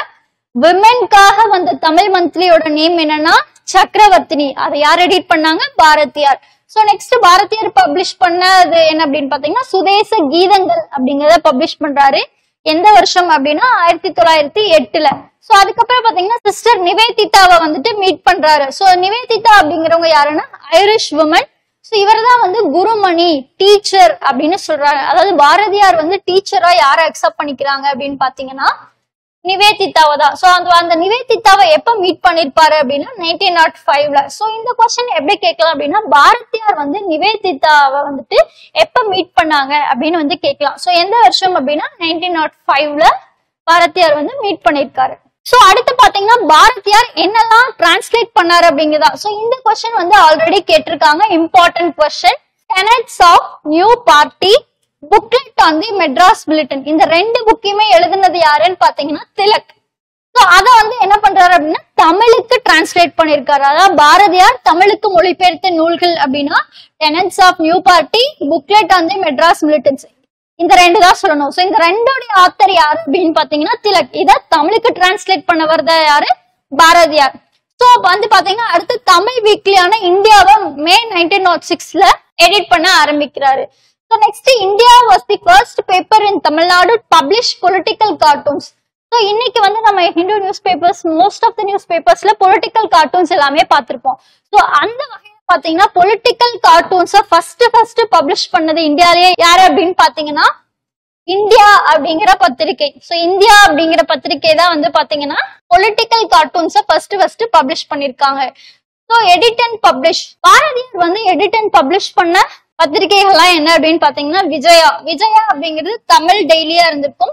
விமென்காக வந்த தமிழ் மந்த்லியோட நேம் என்னன்னா சக்கரவர்த்தினி. அதை யார் எடிட் பண்ணாங்க? Bharathiyar. So next Bharathiyar publish பண்ணது என்ன அப்படின்னு பாத்தீங்கன்னா சுதேச கீதங்கள் அப்படிங்கறத பப்ளிஷ் பண்றாரு. எந்த வருஷம் அப்படின்னா 1908ல. சோ அதுக்கப்புறம் பாத்தீங்கன்னா சிஸ்டர் நிவேதிதாவை வந்துட்டு மீட் பண்றாரு. சோ நிவேதிதா அப்படிங்கிறவங்க யாருன்னா ஐரிஷ் உமன். சோ இவர்தான் வந்து குருமணி, டீச்சர் அப்படின்னு சொல்றாங்க. அதாவது பாரதியார் வந்து டீச்சரா யாரை அக்செப்ட் பண்ணிக்கிறாங்க அப்படின்னு பாத்தீங்கன்னா நிவேதிதாவை தான். சோ அந்த நிவேதிதாவை எப்ப மீட் பண்ணிருப்பாரு அப்படின்னா 1905ல. சோ இந்த क्वेश्चन எப்படி கேட்கலாம் அப்படின்னா பாரதியார் வந்து நிவேதிதாவை வந்துட்டு எப்ப மீட் பண்ணாங்க அப்படின்னு வந்து கேட்கலாம். சோ எந்த வருஷம் அப்படின்னா 1905ல பாரதியார் வந்து மீட் பண்ணிருக்காரு. சோ அடுத்து பாத்தீங்கன்னா பாரதியார் என்னெல்லாம் டிரான்ஸ்லேட் பண்ணாரு அப்படிங்கறதா. சோ இந்த क्वेश्चन வந்து ஆல்ரெடி கேட்டிருக்காங்க, important question. Tenets of new party, booklet on the Madras bulletin, இந்த 2 புக்கையுமே எழுதுனது யாருன்னு பாத்தீங்கன்னா திலக். சோ அத வந்து என்ன பண்றாரு அப்படின்னா தமிழுக்கு டிரான்ஸ்லேட் பண்ணிருக்காரு. அதாவது பாரதியார் தமிழுக்கு மொழிபெயர்த்த நூல்கள் அப்படின்னா tenets of new party, booklet on the Madras bulletins, இந்த 2 தான் சொல்லணும். சோ இந்த 2 ஆத்தர் யாரு அப்படின்னு பாத்தீங்கன்னா திலக். இத தமிழுக்கு டிரான்ஸ்லேட் பண்ணவர் தான் யாரு? பாரதியார். சோ வந்து பாத்தீங்கன்னா அடுத்து தமிழ் வீக்லியான இந்தியாவை மே 1906ல எடிட் பண்ண ஆரம்பிக்கிறாரு. So next, India was the first paper in Tamil Nadu to publish political cartoons. So இன்னைக்கு வந்து நம்ம Hindu newspapers, most of the news பேப்பர்ஸ்ல பொலிட்டிக்கல் கார்ட்டூன்ஸ் எல்லாமே பார்த்திருப்போம். சோ அந்த வகையில பாத்தீங்கன்னா பொலிட்டிக்கல் கார்ட்டூன்ஸ ஃபர்ஸ்ட் பப்ளிஷ் பண்ணது இந்தியாலயே யாரு அப்படின்னு பாத்தீங்கன்னா இந்தியா அப்படிங்கிற பத்திரிகை. சோ இந்தியா அப்படிங்கிற பத்திரிகை தான் வந்து பாத்தீங்கன்னா பொலிட்டிக்கல் கார்ட்டூன்ஸ ஃபர்ஸ்ட் பப்ளிஷ் பண்ணிருக்காங்க. So edit and publish, Bharathiyar வந்து எடிட் அண்ட் பப்ளிஷ் பண்ண பத்திரிகைகள்லாம் என்ன அப்படின்னு பாத்தீங்கன்னா விஜயா அப்படிங்கிறது தமிழ் டெய்லியா இருந்திருக்கும்,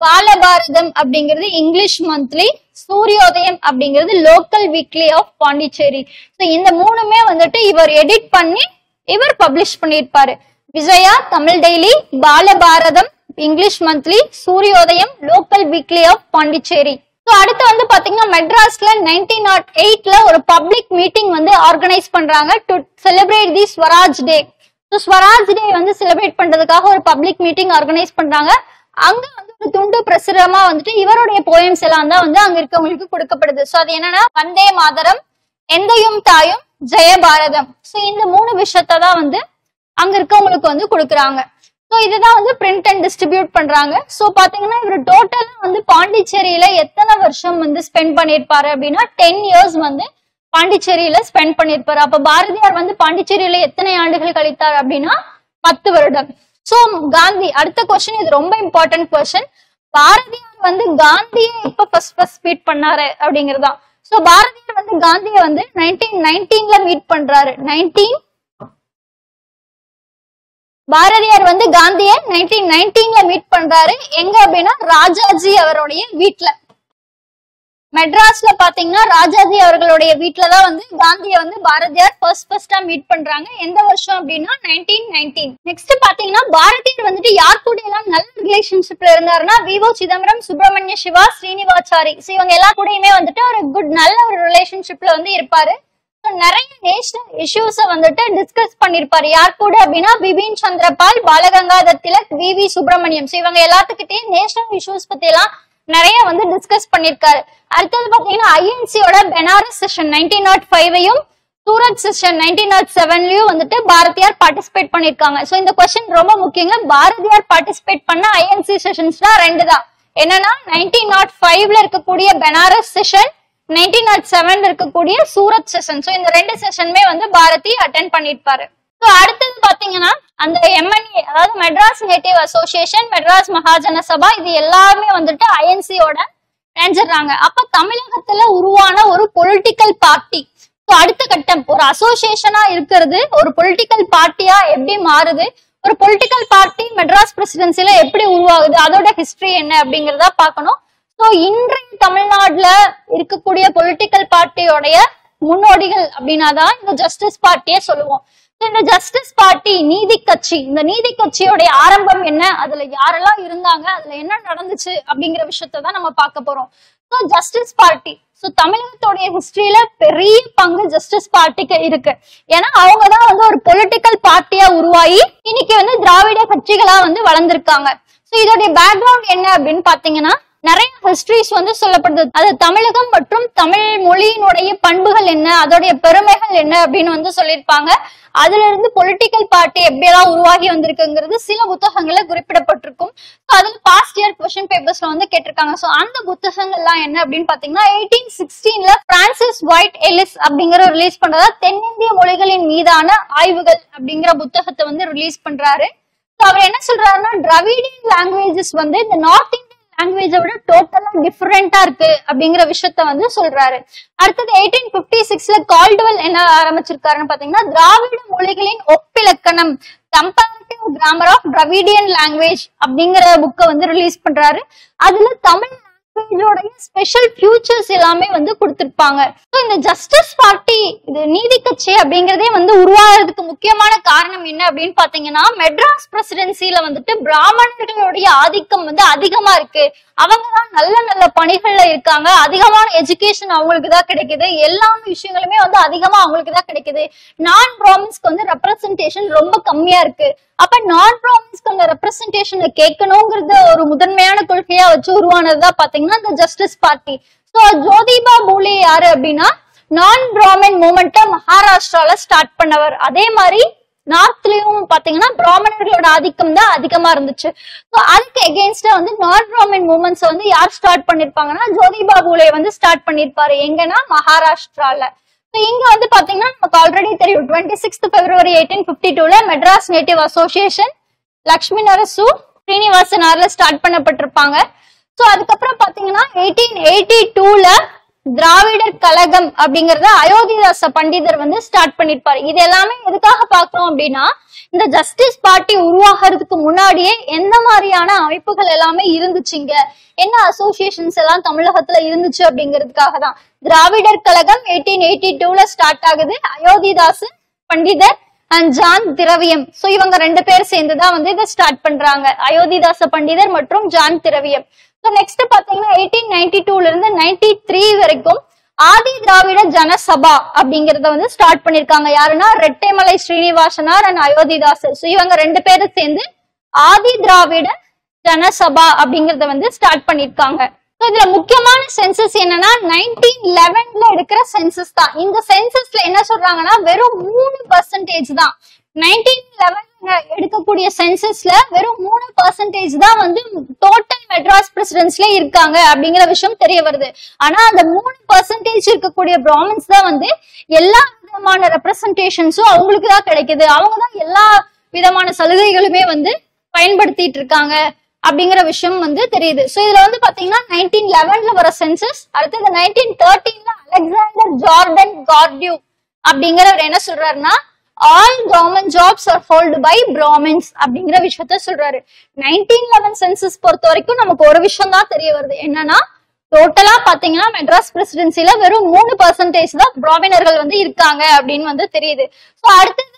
பாலபாரதம் அப்படிங்கிறது இங்கிலீஷ் மந்த்லி, சூரியோதயம் அப்படிங்கிறது local weekly of Pondicherry. So இந்த 3மே வந்துட்டு இவர் எடிட் பண்ணி இவர் பப்ளிஷ் பண்ணிருப்பாரு. Vijaya Tamil daily, Balabharatham English monthly, Suryodayam local weekly of Pondicherry. So அடுத்து வந்து பாத்தீங்கன்னா மெட்ராஸ்ல 1908ல ஒரு பப்ளிக் மீட்டிங் வந்து ஆர்கனைஸ் பண்றாங்க to celebrate the Swaraj day. So Swaraj day வந்து செலிப்ரேட் பண்றதுக்காக ஒரு பப்ளிக் மீட்டிங் ஆர்கனைஸ் பண்றாங்க. அங்க வந்து ஒரு துண்டு பிரசுரமா வந்துட்டு இவருடைய போயம்ஸ் எல்லாம் தான் வந்து அங்க இருக்கவங்களுக்கு கொடுக்கப்படுது. ஸோ அது என்னன்னா வந்தே மாதரம், எந்தையும் தாயும், ஜெய பாரதம். ஸோ இந்த 3 விஷயத்த தான் வந்து அங்க இருக்கவங்களுக்கு வந்து கொடுக்குறாங்க. ஸோ இதுதான் வந்து பிரிண்ட் அண்ட் டிஸ்ட்ரிபியூட் பண்றாங்க. ஸோ பாத்தீங்கன்னா இவர் டோட்டலா வந்து பாண்டிச்சேரியில எத்தனை வருஷம் வந்து ஸ்பெண்ட் பண்ணிருப்பாரு அப்படின்னா 10 இயர்ஸ் வந்து பாண்டிச்சேரியில ஸ்பெண்ட் பண்ணிருப்பாரு. அப்ப பாரதியார் வந்து பாண்டிச்சேரியில எத்தனை ஆண்டுகள் கழித்தார் அப்படின்னா 10 வருடம். சோ காந்தி, அடுத்த क्वेश्चन, இது ரொம்ப இம்பார்ட்டன்ட் क्वेश्चन. பாரதியார் வந்து காந்தியை எப்ப ஃபர்ஸ்ட் மீட் பண்ணாரு அப்படிங்கறதா. சோ பாரதியார் வந்து காந்தியை வந்து 1919ல மீட் பண்றாரு. பாரதியார் வந்து காந்தியை 1919ல மீட் பண்றாரு. எங்க அப்படின்னா ராஜாஜி அவருடைய வீட்டுல, மெட்ராஸ்ல பாத்தீங்கன்னா ராஜாஜி அவர்களுடைய வீட்டுலதான் வந்து காந்தியை வந்து பாரதியார் ஃபர்ஸ்டா மீட் பண்றாங்க. எந்த வருஷம் அப்படின்னா 1919. நெக்ஸ்ட் பாத்தீங்கன்னா பாரதியார் வந்துட்டு யார் கூட எல்லாம் நல்ல ரிலேஷன்ஷிப்ல இருந்தாருன்னா விவோ சிதம்பரம், சுப்பிரமணிய சிவா, ஸ்ரீனிவாச்சாரி, இவங்க எல்லா கூடயுமே வந்துட்டு ஒரு நல்ல ஒரு ரிலேஷன்ஷிப்ல வந்து இருப்பாரு. நிறைய நேஷனல் இஷ்யூஸ வந்துட்டு டிஸ்கஸ் பண்ணிருப்பாரு. யார் கூட அப்படின்னா பிபின் சந்திரபால், பாலகங்காதர் திலக், வி சுப்பிரமணியம். சோ இவங்க எல்லாத்துக்கிட்டையும் நேஷனல் இஷ்யூஸ் பத்தி எல்லாம் நிறைய வந்து டிஸ்கஸ் பண்ணிருக்காரு. அடுத்தது பாத்தீங்கன்னா ஐஎன்சியோட பெனாரஸ் செஷன் 1905ஐயும் சூரத் செஷன் 1907லயும் வந்துட்டு பாரதியார் பார்ட்டிசிபேட் பண்ணிருக்காங்க. சோ இந்த கொஸ்டின் ரொம்ப முக்கியங்க. பாரதியார் பார்ட்டிசிபேட் பண்ண ஐஎன்சி செஷன்ஸ்னா 2 தான். என்னன்னா 1905ல இருக்கக்கூடிய பெனாரஸ் செஷன், 1907ல இருக்கக்கூடிய சூரத் செஷன். சோ இந்த 2 செஷனுமே வந்து பாரதி அட்டென்ட் பண்ணிருப்பாரு. சோ அடுத்தது பாத்தீங்கன்னா அந்த எம்என்ஏ, அதாவது மெட்ராஸ் நேட்டிவ் அசோசியேஷன், மெட்ராஸ் மகாஜன சபா, இது எல்லாமே வந்துட்டு ஐஎன்சியோட இணைஞ்சிடறாங்க. அப்ப தமிழகத்துல உருவான ஒரு பொலிட்டிக்கல் பார்ட்டி அடுத்த கட்டம் ஒரு அசோசியேஷனா இருக்கிறது ஒரு பொலிட்டிக்கல் பார்ட்டியா எப்படி மாறுது, ஒரு பொலிட்டிக்கல் பார்ட்டி மெட்ராஸ் பிரசிடென்சில எப்படி உருவாகுது, அதோட ஹிஸ்டரி என்ன அப்படிங்கறத பாக்கணும். சோ இன்றைய தமிழ்நாட்டுல இருக்கக்கூடிய பொலிட்டிக்கல் பார்ட்டியோடைய முன்னோடிகள் அப்படின்னாதான் இந்த ஜஸ்டிஸ் பார்ட்டியே சொல்லுவோம். இந்த ஜஸ்டிஸ் பார்ட்டி நீதி கட்சி, இந்த நீதி கட்சியோடைய ஆரம்பம் என்ன, அதுல யாரெல்லாம் இருந்தாங்க, அதுல என்ன நடந்துச்சு அப்படிங்கிற விஷயத்தான் நம்ம பார்க்க போறோம். சோ ஜஸ்டிஸ் பார்ட்டி, சோ தமிழகத்தோடைய ஹிஸ்டரியில பெரிய பங்கு ஜஸ்டிஸ் பார்ட்டிக்கு இருக்கு. ஏன்னா அவங்கதான் வந்து ஒரு பொலிட்டிக்கல் பார்ட்டியா உருவாகி இன்னைக்கு வந்து திராவிட கட்சிகளா வந்து வளர்ந்திருக்காங்க. சோ இதோடைய பேக்ரவுண்ட் என்ன அப்படின்னு பாத்தீங்கன்னா நிறைய ஹிஸ்டரிஸ் வந்து சொல்லப்படுது. அது தமிழகம் மற்றும் தமிழ் மொழியினுடைய பண்புகள் என்ன, அதோடைய பெருமைகள் என்ன அப்படின்னு வந்து சொல்லியிருப்பாங்க. அதுல இருந்து பொலிட்டிக்கல் பார்ட்டி எப்படியெல்லாம் உருவாகி வந்திருக்குங்கிறது சில புத்தகங்கள்ல குறிப்பிடப்பட்டிருக்கும். அதுல பாஸ்ட் இயர் கொஸ்டின் பேப்பர்ஸ்ல வந்து கேட்டிருக்காங்க. சோ அந்த புத்தகங்கள்லாம் என்ன அப்படின்னு பாத்தீங்கன்னா 1816ல பிரான்சிஸ் ஒயிட் எலிஸ் அப்படிங்கிற ரிலீஸ் பண்றதா தென்னிந்திய மொழிகளின் மீதான ஆய்வுகள் அப்படிங்கிற புத்தகத்தை வந்து ரிலீஸ் பண்றாரு. அவர் என்ன சொல்றாருன்னா டிராவிடியன் லாங்குவேஜஸ் வந்து இந்த நார்த் இந்தியன் லாங்குவேஜை விட டோட்டலா டிஃபரெண்டா இருக்கு அப்படிங்கிற விஷயத்த வந்து சொல்றாரு. அடுத்தது 1856ல கால்டுவெல் என்ன ஆரம்பிச்சிருக்காருன்னு பாத்தீங்கன்னா திராவிட மொழிகளின் ஒப்பிலக்கணம், comparative grammar of Dravidian language அப்படிங்கிற புக்கை வந்து ரிலீஸ் பண்றாரு. அதுல தமிழ் லாங்குவேஜோடைய ஸ்பெஷல் ஃபியூச்சர்ஸ் எல்லாமே வந்து கொடுத்திருப்பாங்க. இந்த ஜஸ்டிஸ் பார்ட்டி, இது நீதி கட்சி அப்படிங்கறதே வந்து உருவாகிறதுக்கு முக்கியமான காரணம் என்ன அப்படின்னு பாத்தீங்கன்னா மெட்ராஸ் பிரசிடென்சில வந்துட்டு பிராமணர்களுடைய ஆதிக்கம் வந்து அதிகமா இருக்கு. அவங்கதான் நல்ல நல்ல பணிகள்ல இருக்காங்க, அதிகமான எஜுகேஷன் அவங்களுக்கு தான் கிடைக்குது, எல்லா விஷயங்களுமே வந்து அதிகமா அவங்களுக்கு தான் கிடைக்குது. நான் பிராமின்ஸ்க்கு வந்து ரெப்ரசன்டேஷன் ரொம்ப கம்மியா இருக்கு. அப்ப நான் பிராமின்ஸ்க்கு அந்த ரெப்ரசன்டேஷனை கேட்கணுங்கிறது ஒரு முதன்மையான கொள்கையா வச்சு உருவானதுதான் பாத்தீங்கன்னா இந்த justice party. So Jyotiba Phule யாரு அப்படின்னா நான் பிராமின் மூமெண்ட்டை மகாராஷ்டிரால ஸ்டார்ட் பண்ணவர். அதே மாதிரி நார்த்லயும் பாத்தீங்கன்னா பிராமணர்களோட ஆதிக்கம் தான் அதிகமா இருந்துச்சு. அதுக்கு எகெயின்ஸ்டா வந்து நான் பிராமின் மூமெண்ட்ஸ் வந்து யார் ஸ்டார்ட் பண்ணிருப்பாங்கன்னா ஜோதிபா பூலே வந்து ஸ்டார்ட் பண்ணிருப்பாரு. எங்கன்னா மகாராஷ்டிரால. இங்க வந்து பாத்தீங்கன்னா நமக்கு ஆல்ரெடி தெரியும் 26 February 1852ல மெட்ராஸ் நேட்டிவ் அசோசியேஷன் லட்சுமி நரசு ஸ்ரீனிவாசனார்ல ஸ்டார்ட் பண்ணப்பட்டிருப்பாங்க. சோ அதுக்கப்புறம் பாத்தீங்கன்னா 1882ல திராவிடர் கழகம் அப்படிங்கறத அயோத்திதாச பண்டிதர் வந்து ஸ்டார்ட் பண்ணிருப்பாரு. இது எல்லாமே எதுக்காக பாக்குறோம் அப்படின்னா இந்த ஜஸ்டிஸ் பார்ட்டி உருவாகிறதுக்கு முன்னாடியே எந்த மாதிரியான அமைப்புகள் எல்லாமே இருந்துச்சுங்க, என்ன அசோசியேஷன்ஸ் எல்லாம் தமிழகத்துல இருந்துச்சு அப்படிங்கிறதுக்காக தான். திராவிடர் கழகம் 1882ல ஸ்டார்ட் ஆகுது. அயோத்திதாசன் பண்டிதர் அண்ட் ஜான் திரவியம், சோ இவங்க 2 பேர் சேர்ந்துதான் வந்து இதை ஸ்டார்ட் பண்றாங்க, அயோத்திதாச பண்டிதர் மற்றும் ஜான் திரவியம். நெக்ஸ்ட் பாத்தீங்கன்னா 1892ல இருந்து 93 வரைக்கும் ஆதி திராவிட ஜனசபா அப்படிங்கறத வந்து ஸ்டார்ட் பண்ணிருக்காங்க. யாருன்னா ரெட்டைமலை ஸ்ரீனிவாசனார் அண்ட் அயோத்திதாசர். சோ இவங்க 2 பேரும் சேர்ந்து ஆதி திராவிட ஜனசபா அப்படிங்கறத வந்து ஸ்டார்ட் பண்ணிருக்காங்க. இதுல முக்கியமான சென்சஸ் என்னன்னா 1911ல எடுக்கிற சென்சஸ் தான். இந்த சென்சஸ்ல என்ன சொல்றாங்கன்னா வெறும் 3% தான். 1911 எடுக்கக்கூடிய சென்சஸ்ல வெறும் 3% தான் வந்து டோட்டல் மெட்ராஸ் பிரசிடென்சில இருக்காங்க அப்படிங்கிற விஷயம் தெரிய வருது. ஆனா அந்த 3% இருக்கக்கூடிய பிராமின்ஸ் தான் வந்து எல்லா விதமான ரெப்ரசன்டேஷன்ஸும் அவங்களுக்கு தான் கிடைக்குது. அவங்கதான் எல்லா விதமான சலுகைகளுமே வந்து பயன்படுத்திட்டு இருக்காங்க அப்படிங்கிற விஷயம் வந்து தெரியுது. சோ இதுல வந்து பாத்தீங்கன்னா 1911ல வர சென்சஸ், அடுத்தது 1913ல அலெக்சாண்டர் ஜார்டன் கார்டியூ அப்படிங்கிறவர் என்ன சொல்றாருன்னா all government jobs are hold by Brahmins அப்படிங்கிற விஷயத்த சொல்றாரு. 1911 சென்சஸ் பொறுத்த வரைக்கும் நமக்கு ஒரு விஷயம் தான் தெரிய வருது, என்னன்னா டோட்டலா பாத்தீங்கன்னா மெட்ராஸ் பிரசிடென்சில வெறும் 3% தான் பிராமினர்கள் வந்து இருக்காங்க அப்படின்னு வந்து தெரியுது. சோ அடுத்தது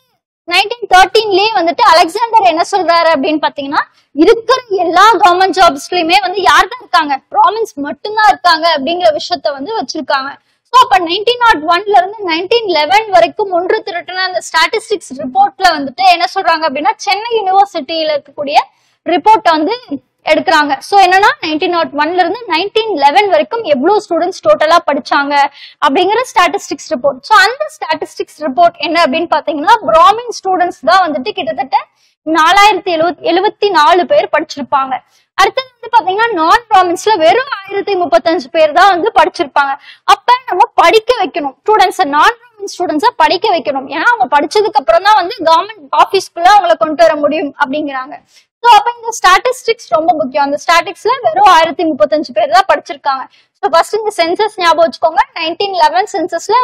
1913லயே வந்துட்டு அலெக்சாண்டர் என்ன சொல்றாரு அப்படின்னு பாத்தீங்கன்னா இருக்கிற எல்லா கவர்மெண்ட் ஜாப்ஸ்லயுமே வந்து யார் தான் இருக்காங்க, பிராமின்ஸ் மட்டும்தான் இருக்காங்க அப்படிங்கிற விஷயத்த வந்து வச்சிருக்காங்க. ஸோ அப்ப 1901ல இருந்து 1911 வரைக்கும் ஒன்று திரட்டின அந்த ஸ்டாட்டிஸ்டிக்ஸ் ரிப்போர்ட்ல வந்துட்டு என்ன சொல்றாங்க அப்படின்னா சென்னை யூனிவர்சிட்டியில இருக்கக்கூடிய ரிப்போர்ட் வந்து எடுக்கிறாங்க. ஸோ என்னன்னா 1901ல இருந்து 1911 வரைக்கும் எவ்வளவு ஸ்டூடெண்ட்ஸ் டோட்டலா படிச்சாங்க அப்படிங்கிற ஸ்டாட்டிஸ்டிக்ஸ் ரிப்போர்ட். ஸோ அந்த ஸ்டாட்டிஸ்டிக்ஸ் ரிப்போர்ட் என்ன அப்படின்னு பாத்தீங்கன்னா பிராமின் ஸ்டூடெண்ட்ஸ் தான் வந்துட்டு கிட்டத்தட்ட 4074 பேர் படிச்சிருப்பாங்க. அடுத்தது வந்து பாத்தீங்கன்னா நான் பிராமின்ஸ்ல வெறும் 1035 பேர் தான் வந்து படிச்சிருப்பாங்க. அப்ப நம்ம படிக்க வைக்கணும் ஸ்டூடெண்ட்ஸ், நான் பிராமின் ஸ்டூடெண்ட்ஸ படிக்க வைக்கணும். ஏன்னா அவங்க படிச்சதுக்கு அப்புறம் தான் வந்து கவர்மெண்ட் ஆபீஸ்க்குள்ள அவங்களை கொண்டு வர முடியும் அப்படிங்கிறாங்க. சோ அப்ப இந்த ஸ்டாட்டிஸ்டிக்ஸ் ரொம்ப முக்கியம். அந்த ஸ்டாட்டிஸ்டிக்ஸ்ல வெறும் 1035 பேர் தான் படிச்சிருக்காங்க. சோ ஃபர்ஸ்ட் இந்த சென்சஸ் ஞாபகம் வச்சுக்கோங்க. 1911 சென்சஸ்ல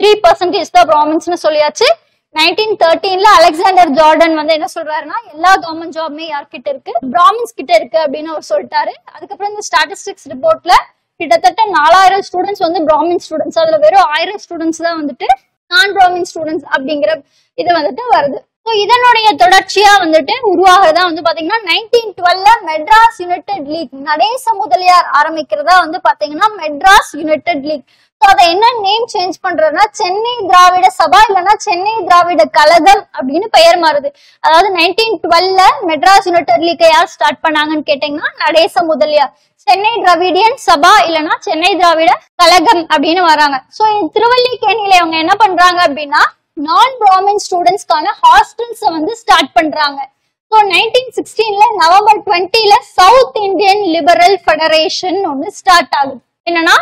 3% தான் பிராமின்ஸ்னு சொல்லியாச்சு. 1913ல அலெக்சாண்டர் ஜார்டன் வந்து என்ன சொல்றாருன்னா எல்லா கவர்மெண்ட் ஜாப்மே யார்கிட்ட இருக்கு, பிராமின்ஸ் கிட்ட இருக்கு அப்படின்னு அவர் சொல்லிட்டாரு. அதுக்கப்புறம் இந்த ஸ்டாட்டிஸ்டிக்ஸ் ரிப்போர்ட்ல கிட்டத்தட்ட 4000 ஸ்டூடெண்ட்ஸ் வந்து பிராமின் ஸ்டூடெண்ட்ஸ், அதுல வெறும் 1000 ஸ்டூடெண்ட்ஸ் தான் வந்துட்டு நான் பிராமின் ஸ்டூடெண்ட்ஸ் அப்படிங்கிற இது வந்துட்டு வருது. ஸோ இதனுடைய தொடர்ச்சியா வந்துட்டு உருவாகிறதா வந்து பாத்தீங்கன்னா 1912ல மெட்ராஸ் யுனைடெட் லீக், நடேச முதலியார் ஆரம்பிக்கிறதா வந்து பாத்தீங்கன்னா மெட்ராஸ் யுனைடெட் லீக். ஸோ அதை என்ன நேம் சேஞ்ச் பண்றதுன்னா சென்னை திராவிட சபா இல்லைன்னா சென்னை திராவிட கழகம் அப்படின்னு பெயர் மாறுது. அதாவது 1912ல மெட்ராஸ் யுனைடெட் லீக்கை யார் ஸ்டார்ட் பண்ணாங்கன்னு கேட்டீங்கன்னா நடேச முதலியார். சென்னை திராவிடியன் சபா இல்லைன்னா சென்னை திராவிட கழகம் அப்படின்னு வராங்க. ஸோ திருவல்லிக்கேணியில அவங்க என்ன பண்றாங்க அப்படின்னா நான் பிராமின் ஸ்டூடெண்ட்ஸ்க்கான ஹாஸ்டல்ஸ் வந்து ஸ்டார்ட் பண்றாங்க. ஸோ 1916ல நவம்பர் 20ல சவுத் இந்தியன் லிபரல் ஃபெடரேஷன் ஒன்று ஸ்டார்ட் ஆகுது. என்னன்னா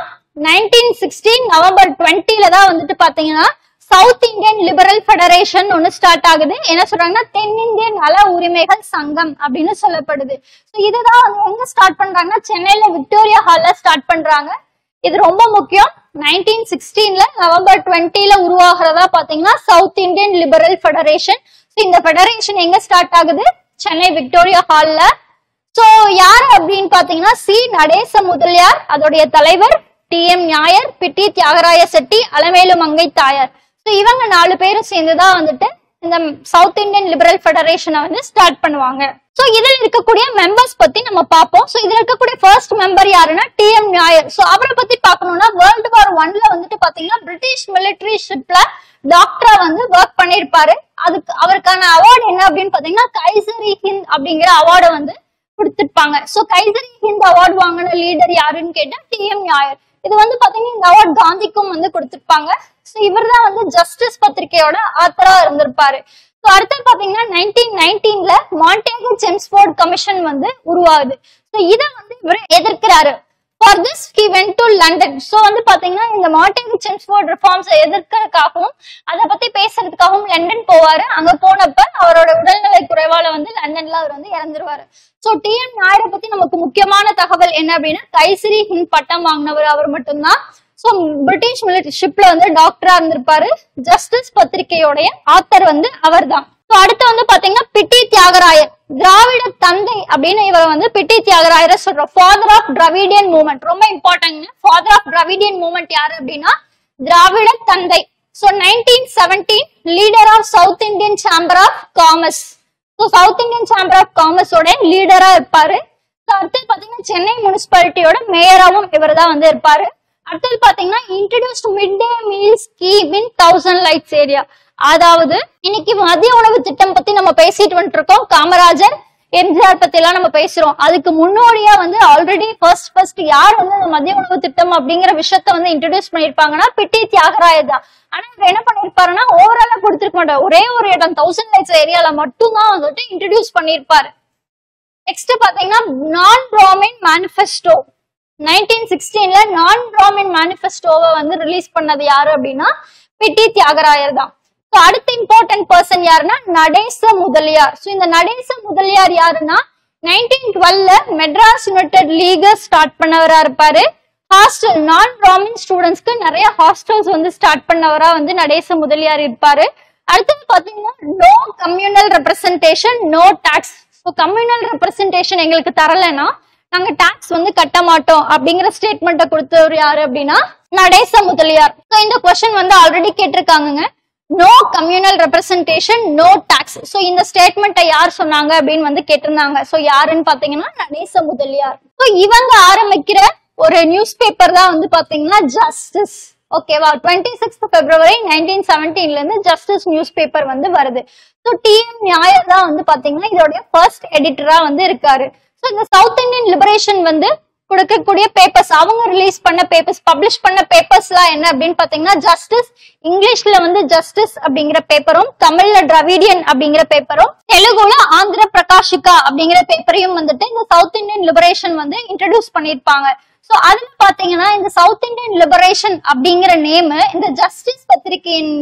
1916 நவம்பர் 20ல தான் வந்துட்டு பாத்தீங்கன்னா சவுத் இந்தியன் லிபரல் ஃபெடரேஷன் ஒன்னு ஸ்டார்ட் ஆகுது. என்ன சொல்றாங்கன்னா தென்னிந்திய நல உரிமைகள் சங்கம் அப்படின்னு சொல்லப்படுது. இதுதான் எங்க ஸ்டார்ட் பண்றாங்கன்னா சென்னையில விக்டோரியா ஹால்ல ஸ்டார்ட் பண்றாங்க. இது ரொம்ப முக்கியம். 1916ல நவம்பர் 20ல உருவாகிறதா பாத்தீங்கன்னா சவுத் இந்தியன் லிபரல் ஃபெடரேஷன். இந்த ஃபெடரேஷன் எங்க ஸ்டார்ட் ஆகுது, சென்னை விக்டோரியா ஹால்ல. சோ யாரு அப்படின்னு பாத்தீங்கன்னா சி நடேச முதலியார், அதோடைய தலைவர் TM நாயர், பிட்டி தியாகராய செட்டி, அலமேலு மங்கை தாயார். சோ இவங்க 4 பேரும் சேர்ந்துதான் வந்துட்டு இந்த சவுத் இந்தியன் லிபரல் ஃபெடரேஷனை வந்து ஸ்டார்ட் பண்ணுவாங்க. சோ இதுல இருக்கக்கூடிய மெம்பர்ஸ் பத்தி நம்ம பார்ப்போம். சோ இதுல இருக்கக்கூடிய ஃபர்ஸ்ட் மெம்பர் யாருன்னா TM நாயர். சோ அவரை பத்தி பார்க்கணும்னா World War Iல வந்துட்டு பாத்தீங்கன்னா பிரிட்டிஷ் மிலிட்டரி ஷிப்ல டாக்டரா வந்து ஒர்க் பண்ணிருப்பாரு. அதுக்கு அவருக்கான அவார்டு என்ன அப்படின்னு பாத்தீங்கன்னா கைசரி ஹிந்த் அப்படிங்கிற அவார்டை வந்து கொடுத்திருப்பாங்க. சோ கைசரி ஹிந்த் அவார்டு வாங்கின லீடர் யாருன்னு கேட்டா TM நாயர். இது வந்து பாத்தீங்கன்னா இந்த அவார்ட் காந்திக்கும் வந்து கொடுத்திருப்பாங்க. சோ இவர் தான் வந்து ஜஸ்டிஸ் பத்திரிகையோட ஆத்தரா இருந்திருப்பாரு. சோ அடுத்து பாத்தீங்கன்னா 1919ல மாண்டேகு செம்ஸ்போர்ட் கமிஷன் வந்து உருவாகுது. சோ இத வந்து இவர் எதிர்க்கிறாரு. For this he went to London. So வந்து பாத்தீங்கன்னா இந்த மாண்டேகு செம்ஸ்போர்ட் ரிஃபார்ம்ஸ் எதிர்க்கிறதுக்காகவும் அதை பத்தி பேசுறதுக்காகவும் லண்டன் போவாரு. அங்க போனப்ப அவரோட உடல்நிலை குறைவால வந்து லண்டன்ல அவர் வந்து இறந்துருவாரு. சோ TM நாயரை பத்தி நமக்கு முக்கியமான தகவல் என்ன அப்படின்னா கைசரி ஹிந்த் பட்டம் வாங்கினவர் அவர் மட்டும்தான். சோ பிரிட்டிஷ் மிலிட்டரி ஷிப்ல வந்து டாக்டரா இருந்திருப்பாரு. ஜஸ்டிஸ் பத்திரிகையோடைய ஆத்தர் வந்து அவர் தான். அடுத்து வந்து பாத்தீங்கன்னா பிட்டி தியாகராயர், திராவிட தந்தை அப்படின்னு இவரை வந்து பிட்டி தியாகராயரை சொல்றோம். ஃபாதர் ஆஃப் டிராவிடியன் மூவ்மெண்ட், ரொம்ப important. Father of Dravidian movement யாரு அப்படின்னா திராவிட தந்தை. So 1917 leader of South Indian Chamber of Commerce. So South Indian Chamber of காமர்ஸோட லீடரா இருப்பாரு. அடுத்து பாத்தீங்கன்னா சென்னை முனிசிபாலிட்டியோட மேயராவும் இவர் தான் வந்து இருப்பாரு. அடுத்தது பாத்தீங்கன்னா இன்ட்ரோடியூஸ்ட் மிட் டே மீல் ஸ்கீம் இன் 1000 லைட்ஸ் ஏரியா. அதாவது இன்னைக்கு மதிய உணவு திட்டம் பத்தி நம்ம பேசிட்டு வந்துட்டு இருக்கோம். காமராஜர், எம்ஜிஆர் பத்தி எல்லாம் நம்ம பேசுறோம். அதுக்கு முன்னோடியா வந்து ஆல்ரெடி ஃபர்ஸ்ட் யார் வந்து இந்த மதிய உணவு திட்டம் அப்படிங்கிற விஷயத்த வந்து இன்ட்ரோடியூஸ் பண்ணிருப்பாங்கன்னா பிட்டி தியாகராயர் தான். ஆனா இவர் என்ன பண்ணிருப்பாருன்னா ஓவராலா கொடுத்திருக்க மாட்டார். ஒரே ஒரு இடம் 1000 லைட்ஸ் ஏரியால மட்டும் தான் வந்துட்டு இன்ட்ரோடியூஸ் பண்ணிருப்பாரு. நெக்ஸ்ட் பாத்தீங்கன்னா நான் பிராமின் மேனிஃபெஸ்டோ. 1916ல நான் பிராமின் மேனிஃபெஸ்டோவை வந்து ரிலீஸ் பண்ணது யாரு அப்படின்னா பிட்டி தியாகராயர் தான். அடுத்த இம்பார்ட்டன்ட் பர்சன் யாருன்னா நடேச முதலியார். சோ இந்த நடேச முதலியார் யாருன்னா 1912ல மெட்ராஸ் யுனைடெட் லீக் ஸ்டார்ட் பண்ணவரா இருப்பாரு. ஹாஸ்டல் நான் பிராமின் ஸ்டூடெண்ட்ஸ்க்கு நிறைய ஹாஸ்டல்ஸ் வந்து ஸ்டார்ட் பண்ணவரா வந்து நடேச முதலியார் இருப்பாரு. அடுத்தது பாத்தீங்கன்னா no communal representation, no tax. So communal representation எங்களுக்கு தரலைன்னா நாங்க டாக்ஸ் வந்து கட்ட மாட்டோம் அப்படிங்கிற ஸ்டேட்மெண்ட்டை கொடுத்தவர் யாரு அப்படின்னா நடேச முதலியார். ஸோ இந்த கொஸ்டின் வந்து ஆல்ரெடி கேட்டிருக்காங்க. No communal representation, no tax. So இந்த ஸ்டேட்மெண்ட்டை யார் சொன்னாங்க அப்படின்னு வந்து கேட்டிருந்தாங்க. சோ யாருன்னு பாத்தீங்கன்னா நடேச முதலியார். சோ இவங்க ஆரம்பிக்கிற ஒரு நியூஸ் பேப்பர் தான் வந்து பாத்தீங்கன்னா ஜஸ்டிஸ். ஓகேவா 26th February 1917 இருந்து ஜஸ்டிஸ் நியூஸ் பேப்பர் வந்து வருது. ஸோ டிஎம் நாயர் தான் வந்து பாத்தீங்கன்னா இதோடைய ஃபர்ஸ்ட் எடிட்டரா வந்து இருக்காரு. ஸோ இந்த சவுத் இந்தியன் லிபரேஷன் வந்து கொடுக்கக்கூடிய பேப்பர்ஸ், அவங்க ரிலீஸ் பண்ண பேப்பர்ஸ், பப்ளிஷ் பண்ண பேப்பர்ஸ் எல்லாம் என்ன அப்படின்னு பாத்தீங்கன்னா ஜஸ்டிஸ், இங்கிலீஷ்ல வந்து ஜஸ்டிஸ் அப்படிங்கிற பேப்பரும், தமிழ்ல டிராவிடியன் அப்படிங்கிற பேப்பரும், தெலுங்குல ஆந்திர பிரகாஷிகா அப்படிங்கிற பேப்பரையும் வந்துட்டு இந்த சவுத் இந்தியன் லிபரேஷன் வந்து இன்ட்ரடியூஸ் பண்ணிருப்பாங்க. சோ அதுல பாத்தீங்கன்னா இந்த சவுத் இந்தியன் லிபரேஷன் அப்படிங்கிற நேம் இந்த ஜஸ்டிஸ் பத்திரிகையின்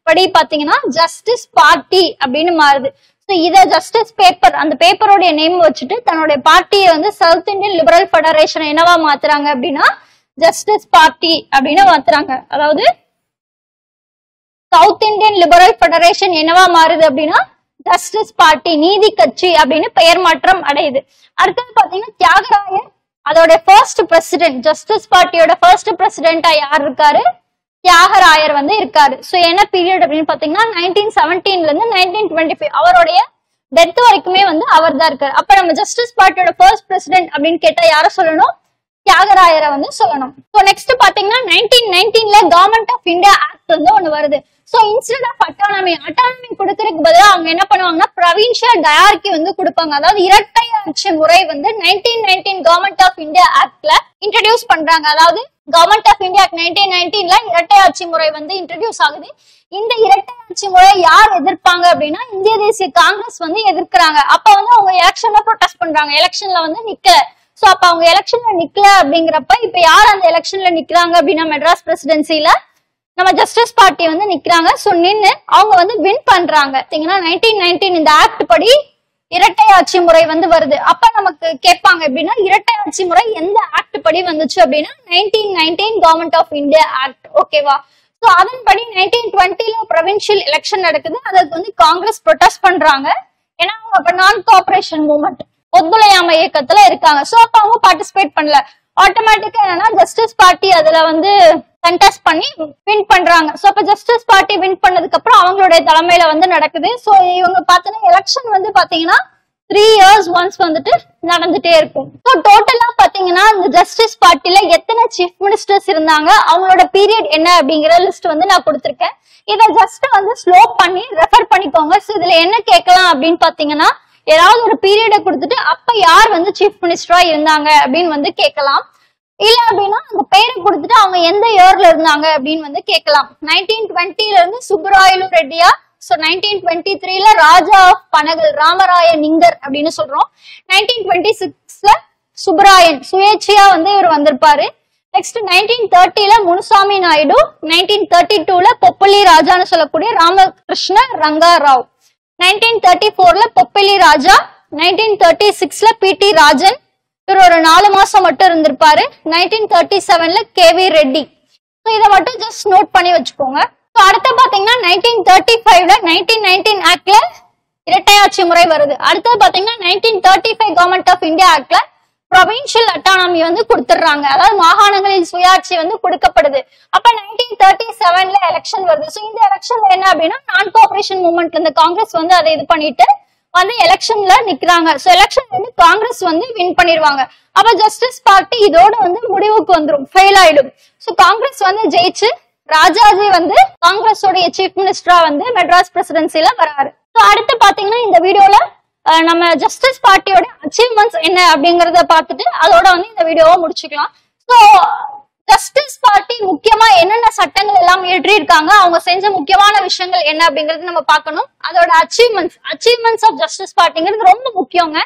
படி பாத்தீங்கன்னா ஜஸ்டிஸ் பார்ட்டி அப்படின்னு மாறுது. சோ இத ஜஸ்டிஸ் பேப்பர், அந்த பேப்பரோட நேம் வச்சுட்டு தன்னுடைய பார்ட்டியை வந்து சவுத் இந்தியன் லிபரல் ஃபெடரேஷன் என்னவா மாத்துறாங்க அப்படின்னா ஜஸ்டிஸ் பார்ட்டி அப்படின்னு மாத்துறாங்க. அதாவது சவுத் இந்தியன் லிபரல் ஃபெடரேஷன் என்னவா மாறுது அப்படின்னா ஜஸ்டிஸ் பார்ட்டி, நீதி கட்சி அப்படின்னு பெயர் மாற்றம் அடையுது. அடுத்தது பாத்தீங்கன்னா தியாகராயர் அதோட ஃபர்ஸ்ட் பிரசிடென்ட், ஜஸ்டிஸ் பார்ட்டியோட ஃபர்ஸ்ட் பிரசிடென்டா யார் இருக்காரு? தியாகராயர் வந்து இருக்காரு. சோ என்ன பீரியட் அப்படின்னு பாத்தீங்கன்னா 1917 இருந்து 1925 அவருடைய டெத் வரைக்குமே வந்து அவர் தான் இருக்காரு. அப்ப நம்ம ஜஸ்டிஸ் பார்ட்டியோட ஃபர்ஸ்ட் பிரசிடென்ட் அப்படின்னு கேட்டா யார சொல்லணும்? தியாகராயரை வந்து சொல்லணும். சோ நெக்ஸ்ட் பாத்தீங்கன்னா 1919ல கவர்மெண்ட் ஆஃப் இந்தியா ஆக்ட் வந்து ஒண்ணு வருது. சோ இன்ஸ்டெட் ஆஃப் அட்டானமி கொடுக்கறதுக்கு பதிலா அவங்க என்ன பண்ணுவாங்கன்னா ப்ரொவின்ஷியல் டயார்கி வந்து கொடுப்பாங்க. அதாவது இரட்டை ஆட்சி முறை வந்து 1919 கவர்மெண்ட் ஆஃப் இந்தியா ஆக்ட்ல இன்ட்ரடியூஸ் பண்றாங்க. அதாவது கவர்மெண்ட் ஆஃப் இந்தியா 1919ல இரட்டை ஆட்சி முறை வந்து இன்ட்ரடியூஸ் ஆகுது. இந்த இரட்டை ஆட்சி முறை யார் எதிர்ப்பாங்க அப்படின்னா இந்திய தேசிய காங்கிரஸ் வந்து எதிர்க்கிறாங்க. அப்ப வந்து அவங்க எலெக்ஷன்ல ப்ரொடெஸ்ட் பண்றாங்க, எலெக்ஷன்ல வந்து நிக்கல. சோ அப்ப அவங்க எலெக்ஷன்ல நிக்கல அப்படிங்கிறப்ப இப்ப யார் அந்த எலெக்ஷன்ல நிக்கிறாங்க அப்படின்னா மெட்ராஸ் பிரசிடென்சில நம்ம ஜஸ்டிஸ் பார்ட்டி வந்து நிக்கிறாங்க. சோ நின்னு அவங்க வந்து வின் பண்றாங்க. 1919 இந்த ஆக்ட் படி இரட்டை ஆட்சி முறை வந்து வருது. அப்ப நமக்கு கேட்பாங்க எப்படின்னா இரட்டை ஆட்சி முறை எந்த ஆக்ட் படி வந்துச்சு அப்படின்னா 1919 கவர்மெண்ட் ஆஃப் இந்தியா ஆக்ட். ஓகேவா? சோ அதன்படி 1920ல ப்ரொவின்சியல் எலெக்ஷன் நடக்குது. அதுக்கு வந்து காங்கிரஸ் ப்ரொடெஸ்ட் பண்றாங்க. ஏன்னா அவங்க அப்ப நான் கோஆபரேஷன் மூவ்மெண்ட், ஒத்துழையாமை இயக்கத்துல இருக்காங்க. சோ அப்ப அவங்க பார்ட்டிசிபேட் பண்ணல. ஆட்டோமேட்டிக்கா என்னன்னா ஜஸ்டிஸ் பார்ட்டி அதுல வந்து கண்டெஸ்ட் பண்ணி வின் பண்றாங்க. சோ அப்ப ஜஸ்டிஸ் பார்ட்டி வின் பண்ணதுக்கு அப்புறம் அவங்களுடைய தலைமையில வந்து நடக்குது. சோ இவங்க பாத்தீங்கன்னா எலெக்ஷன் வந்து பாத்தீங்கன்னா 3 years once வந்துட்டு நடந்துட்டே இருக்கும். சோ டோட்டலா பாத்தீங்கன்னா இந்த ஜஸ்டிஸ் பார்ட்டில எத்தனை சீஃப் மினிஸ்டர்ஸ் இருந்தாங்க, அவங்களோட பீரியட் என்ன அப்படிங்கிற லிஸ்ட் வந்து நான் கொடுத்திருக்கேன். இதை ஜஸ்ட் வந்து ஸ்லோ பண்ணி ரெஃபர் பண்ணிக்கோங்க. சோ இதுல என்ன கேட்கலாம் அப்படின்னு பாத்தீங்கன்னா ஏதாவது ஒரு பீரியட கொடுத்துட்டு அப்ப யார் வந்து சீஃப் மினிஸ்டரா இருந்தாங்க அப்படின்னு வந்து கேட்கலாம். இல்ல அப்படின்னா அந்த பேரை கொடுத்துட்டு அவங்க எந்த இயர்ல இருந்தாங்க அப்படின்னு வந்து கேட்கலாம். 1920ல இருந்து சுப்பராயலு ரெட்டியா, சோ 1923ல ராஜா ஆஃப் பனகல் ராமராய நிங்கர் அப்படின்னு சொல்றோம். 1926ல சுப்பராயன் சுயேட்சையா வந்து இவர் வந்திருப்பாரு. நெக்ஸ்ட் 1930ல முனுசாமி நாயுடு, 1932ல பொப்பலி ராஜான்னு சொல்லக்கூடிய ராமகிருஷ்ண ரங்கா ராவ், 1934ல பொப்பலி ராஜா, 1936ல பிடி ராஜன், இவர் ஒரு 4 மாசம் மட்டும் இருந்திருப்பாரு. 1937ல கேவி ரெட்டி. இதை மட்டும் ஜஸ்ட் நோட் பண்ணி வச்சுக்கோங்க. அடுத்து பாத்தீங்கன்னா 1935ல 1919 ஆக்ட்ல இரட்டை ஆட்சி முறை வருது. அடுத்தது பாத்தீங்கன்னா 1935 கவர்மெண்ட் ஆஃப் இந்தியா ஆக்ட்ல ப்ரொவின்சியல் அட்டானமி வந்து கொடுத்துடுறாங்க. அதாவது மாகாணங்களின் சுயாட்சி வந்து கொடுக்கப்படுது. அப்ப 1937ல எலெக்ஷன் வருது. சோ இந்த எலெக்ஷன்ல என்ன அப்படின்னா நான் கோஆபரேஷன் மூவ்மெண்ட்ல இந்த காங்கிரஸ் வந்து அதை இது பண்ணிட்டு வந்து எலெக்ஷன்ல நிக்கிறாங்க. சோ எலெக்ஷன் வந்து காங்கிரஸ் வந்து வின் பண்ணிடுவாங்க. அப்ப ஜஸ்டிஸ் பார்ட்டி இதோட வந்து முடிவுக்கு வந்துடும், ஃபெயில் ஆயிடும். சோ காங்கிரஸ் வந்து ஜெயிச்சு ராஜாஜி வந்து காங்கிரஸோடைய சீஃப் மினிஸ்டரா வந்து மெட்ராஸ் பிரசிடென்சில வராரு. சோ அடுத்து பாத்தீங்கன்னா இந்த வீடியோல நம்ம ஜஸ்டிஸ் பார்ட்டியோட அச்சீவ்மெண்ட்ஸ் என்ன அப்படிங்கறத பார்த்துட்டு அதோட வந்து இந்த வீடியோவை முடிச்சுக்கலாம். சோ ஜஸ்டிஸ் பார்ட்டி முக்கியமா என்னென்ன சட்டங்கள் எல்லாம் இயற்றி இருக்காங்க, அவங்க செஞ்ச முக்கியமான விஷயங்கள் என்ன அப்படிங்கறது நம்ம பார்க்கணும். அதோட அச்சீவ்மெண்ட்ஸ் ஆஃப் ஜஸ்டிஸ் பார்ட்டிங்கிறது ரொம்ப முக்கியங்க.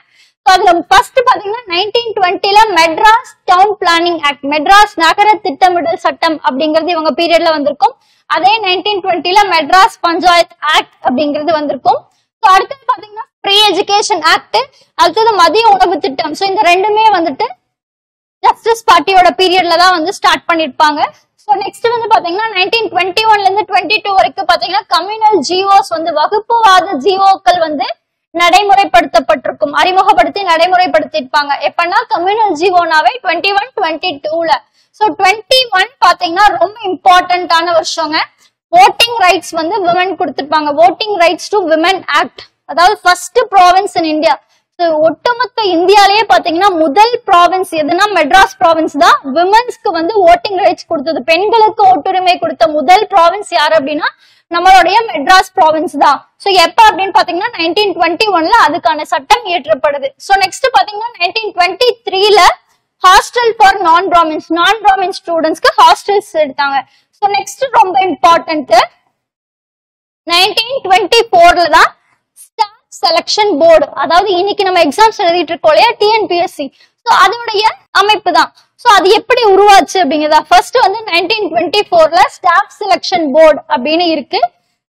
அதுல ஃபர்ஸ்ட் பாத்தீங்கன்னா 1920ல Madras town planning act, Madras நகர திட்டமிடல் சட்டம் அப்படிங்கிறது இவங்க பீரியட்ல வந்திருக்கும். அதே 1920ல மெட்ராஸ் பஞ்சாயத் ஆக்ட் அப்படிங்கிறது வந்திருக்கும். அடுத்தது பாத்தீங்கன்னா ஃப்ரீ எஜுகேஷன் ஆக்ட், அடுத்தது மதிய உணவு திட்டம். சோ இந்த ரெண்டுமே வந்துட்டு ஜஸ்டிஸ் பார்ட்டியோட பீரியட்ல தான் வந்து ஸ்டார்ட் பண்ணிருப்பாங்க. சோ நெக்ஸ்ட் வந்து பாத்தீங்கன்னா 1921ல இருந்து 22 வரைக்கும் பாத்தீங்கன்னா கம்யூனல் ஜிஓஸ் வந்து வகுப்புவாத ஜிஓக்கள் வந்து நடைமுறைப்படுத்தப்பட்டிருக்கும், அறிமுகப்படுத்தி நடைமுறைப்படுத்திருப்பாங்க. எப்பன்னா கம்யூனல் ஜிஓனாவே 21, 22ல. சோ 21 பாத்தீங்கன்னா ரொம்ப இம்பார்ட்டன்டான வருஷங்க. voting rights வந்து women கொடுத்திருப்பாங்க. voting rights to women act, அதாவது ஃபர்ஸ்ட் ப்ராவின்ஸ் இன் இந்தியா. ஒட்டுமொத்த இந்தியாலேயே பாத்தீங்கன்னா முதல் ப்ராவின்ஸ் எதுனா மெட்ராஸ் ப்ராவின்ஸ் தான் விமன்ஸ்க்கு வந்து ஓட்டிங் ரைட்ஸ் கொடுத்தது. பெண்களுக்கு ஓட்டுரிமை கொடுத்த முதல் ப்ராவின்ஸ் யாரு அப்படின்னா நம்மளுடைய மெட்ராஸ் ப்ராவின்ஸ் தான். சோ எப்ப அப்படின்னு பாத்தீங்கன்னா 1921ல அதுக்கான சட்டம் இயற்றப்படுது. சோ நெக்ஸ்ட் பாத்தீங்கன்னா 1923ல ஹாஸ்டல் ஃபார் நான் பிராமின் ஸ்டூடெண்ட்ஸ்க்கு ஹாஸ்டல்ஸ் எடுத்தாங்க. சோ நெக்ஸ்ட் ரொம்ப இம்பார்ட்டன்ட் 1924ல தான் ஸ்டாஃப் செலக்ஷன் போர்டு, அதாவது இன்னைக்கு நம்ம எக்ஸாம்ஸ் எழுதிட்டு இருக்கோம் இல்லையா டிஎன்பிஎஸ்சி, சோ அதோடைய அமைப்பு தான். சோ அது எப்படி உருவாச்சு அப்படிங்கிறதா ஃபர்ஸ்ட் வந்து 1924ல ஸ்டாஃப் செலக்ஷன் போர்டு அப்படின்னு இருக்கு.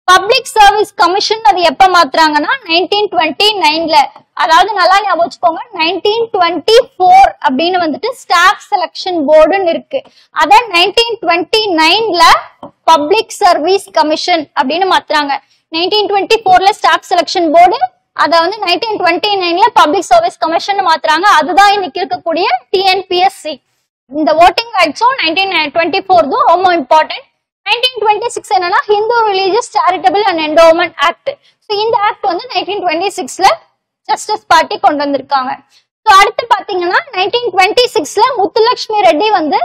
பப்ளிக் சர்வீஸ் கமிஷன் அது எப்ப மாத்துறாங்கன்னா 1929ல, அதாவது நல்லா ஞாபகம் வச்சுக்கோங்க 1924 அப்படின்னு வந்துட்டு ஸ்டாஃப் செலக்ஷன் போர்டுன்னு இருக்கு. அத 1929ல பப்ளிக் சர்வீஸ் கமிஷன் அப்படின்னு மாத்துறாங்க. 1924ல ஸ்டாஃப் செலக்ஷன் போர்டு, அத வந்து 1929ல பப்ளிக் சர்வீஸ் கமிஷன் மாத்துறாங்க. அதுதான் இன்னைக்கு இருக்கக்கூடிய டிஎன்பிஎஸ்சி. இந்த ஓட்டிங் ரைட்ஸும் 1924 ரொம்ப இம்பார்ட்டன்ட். 1926 என்னன்னா Hindu religious charitable and endowment act. So இந்த ஆக்ட் வந்து 1926ல ஜஸ்டிஸ் பார்ட்டி கொண்டு வந்திருக்காங்க. ஸோ அடுத்து பாத்தீங்கன்னா 1926ல முத்துலட்சுமி ரெட்டி வந்து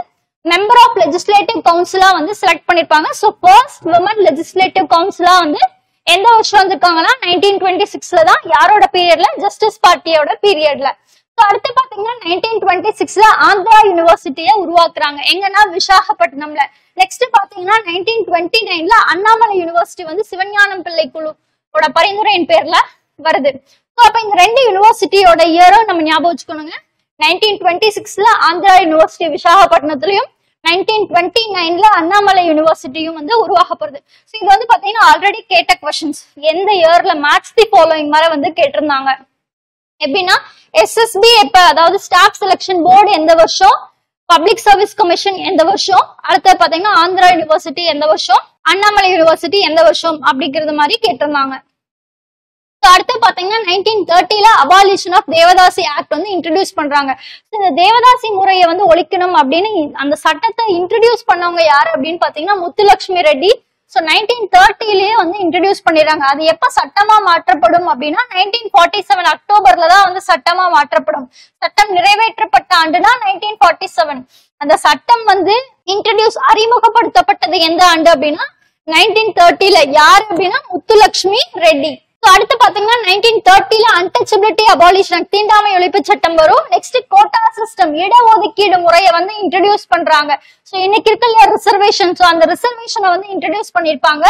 மெம்பர் ஆஃப் லெஜிஸ்லேட்டிவ் கவுன்சிலா வந்து செலக்ட் பண்ணிருப்பாங்க. ஸோ ஃபர்ஸ்ட் விமன் லெஜிஸ்லேட்டிவ் கவுன்சிலா வந்து எந்த வருஷம் வந்திருக்காங்கன்னா 1926ல தான். யாரோட பீரியட்ல? ஜஸ்டிஸ் பார்ட்டியோட பீரியட்ல. அடுத்து பாத்தீங்கன்னா 1926ல ஆந்திரா யூனிவர்சிட்டியை உருவாக்குறாங்க. எங்கன்னா விசாகப்பட்டினம்ல. நெக்ஸ்ட் பாத்தீங்கன்னா 1929ல அண்ணாமலை யூனிவர்சிட்டி வந்து சிவஞானம் பிள்ளை குழுவோட பரிந்துரையின் பேர்ல வருது. அப்ப இந்த ரெண்டு யூனிவர்சிட்டியோட இயரும் நம்ம ஞாபகம் வச்சுக்கணுங்க. 1926ல ஆந்திரா யூனிவர்சிட்டி விசாகப்பட்டினத்திலையும் 1929ல அண்ணாமலை யூனிவர்சிட்டியும் வந்து உருவாக்கப்படுது. இது வந்து பாத்தீங்கன்னா ஆல்ரெடி கேட்ட கொஸ்டின்ஸ். எந்த இயர்ல மேட்ச் தி ஃபாலோயிங் மாதிரி வந்து கேட்டிருந்தாங்க. எப்படின்னா எஸ்எஸ்பி எப்ப, அதாவது ஸ்டாஃப் செலக்ஷன் போர்டு எந்த வருஷம், பப்ளிக் சர்வீஸ் கமிஷன் எந்த வருஷம், அடுத்து பாத்தீங்கன்னா ஆந்திரா யூனிவர்சிட்டி எந்த வருஷம், அண்ணாமலை யூனிவர்சிட்டி எந்த வருஷம் அப்படிங்கிறது மாதிரி கேட்டிருந்தாங்க. அடுத்து பாத்தீங்கன்னா 1930ல அபாலிஷன் ஆஃப் தேவதாசி ஆக்ட் வந்து இன்ட்ரடியூஸ் பண்றாங்க. இந்த தேவதாசி முறையை வந்து ஒழிக்கணும் அப்படின்னு அந்த சட்டத்தை இன்ட்ரடியூஸ் பண்ணவங்க யாரு அப்படின்னு பாத்தீங்கன்னா முத்துலட்சுமி ரெட்டி. சோ 1930லயே வந்து இன்ட்ரடியூஸ் பண்ணிடுறாங்க. அது எப்ப சட்டமா மாற்றப்படும் அப்படின்னா 1947 அக்டோபர்ல தான் வந்து சட்டமா மாற்றப்படும். சட்டம் நிறைவேற்றப்பட்ட ஆண்டுனா 1947. அந்த சட்டம் வந்து அறிமுகப்படுத்தப்பட்டது எந்த ஆண்டு அப்படின்னா 1930ல. யாரு அப்படின்னா முத்துலட்சுமி ரெட்டி. அடுத்து பாத்தீங்கன்னா 1930ல அன்டச்சபிலிட்டி அபாலிஷன், தீண்டாமை ஒழிப்பு சட்டம் வரும். நெக்ஸ்ட் கோட்டா சிஸ்டம், இடஒதுக்கீடு முறையை வந்து இன்ட்ரடியூஸ் பண்றாங்க. சோ இன்னைக்கு இருக்க ரிசர்வேஷன், சோ அந்த ரிசர்வேஷனை வந்து இன்ட்ரடியூஸ் பண்ணிருப்பாங்க.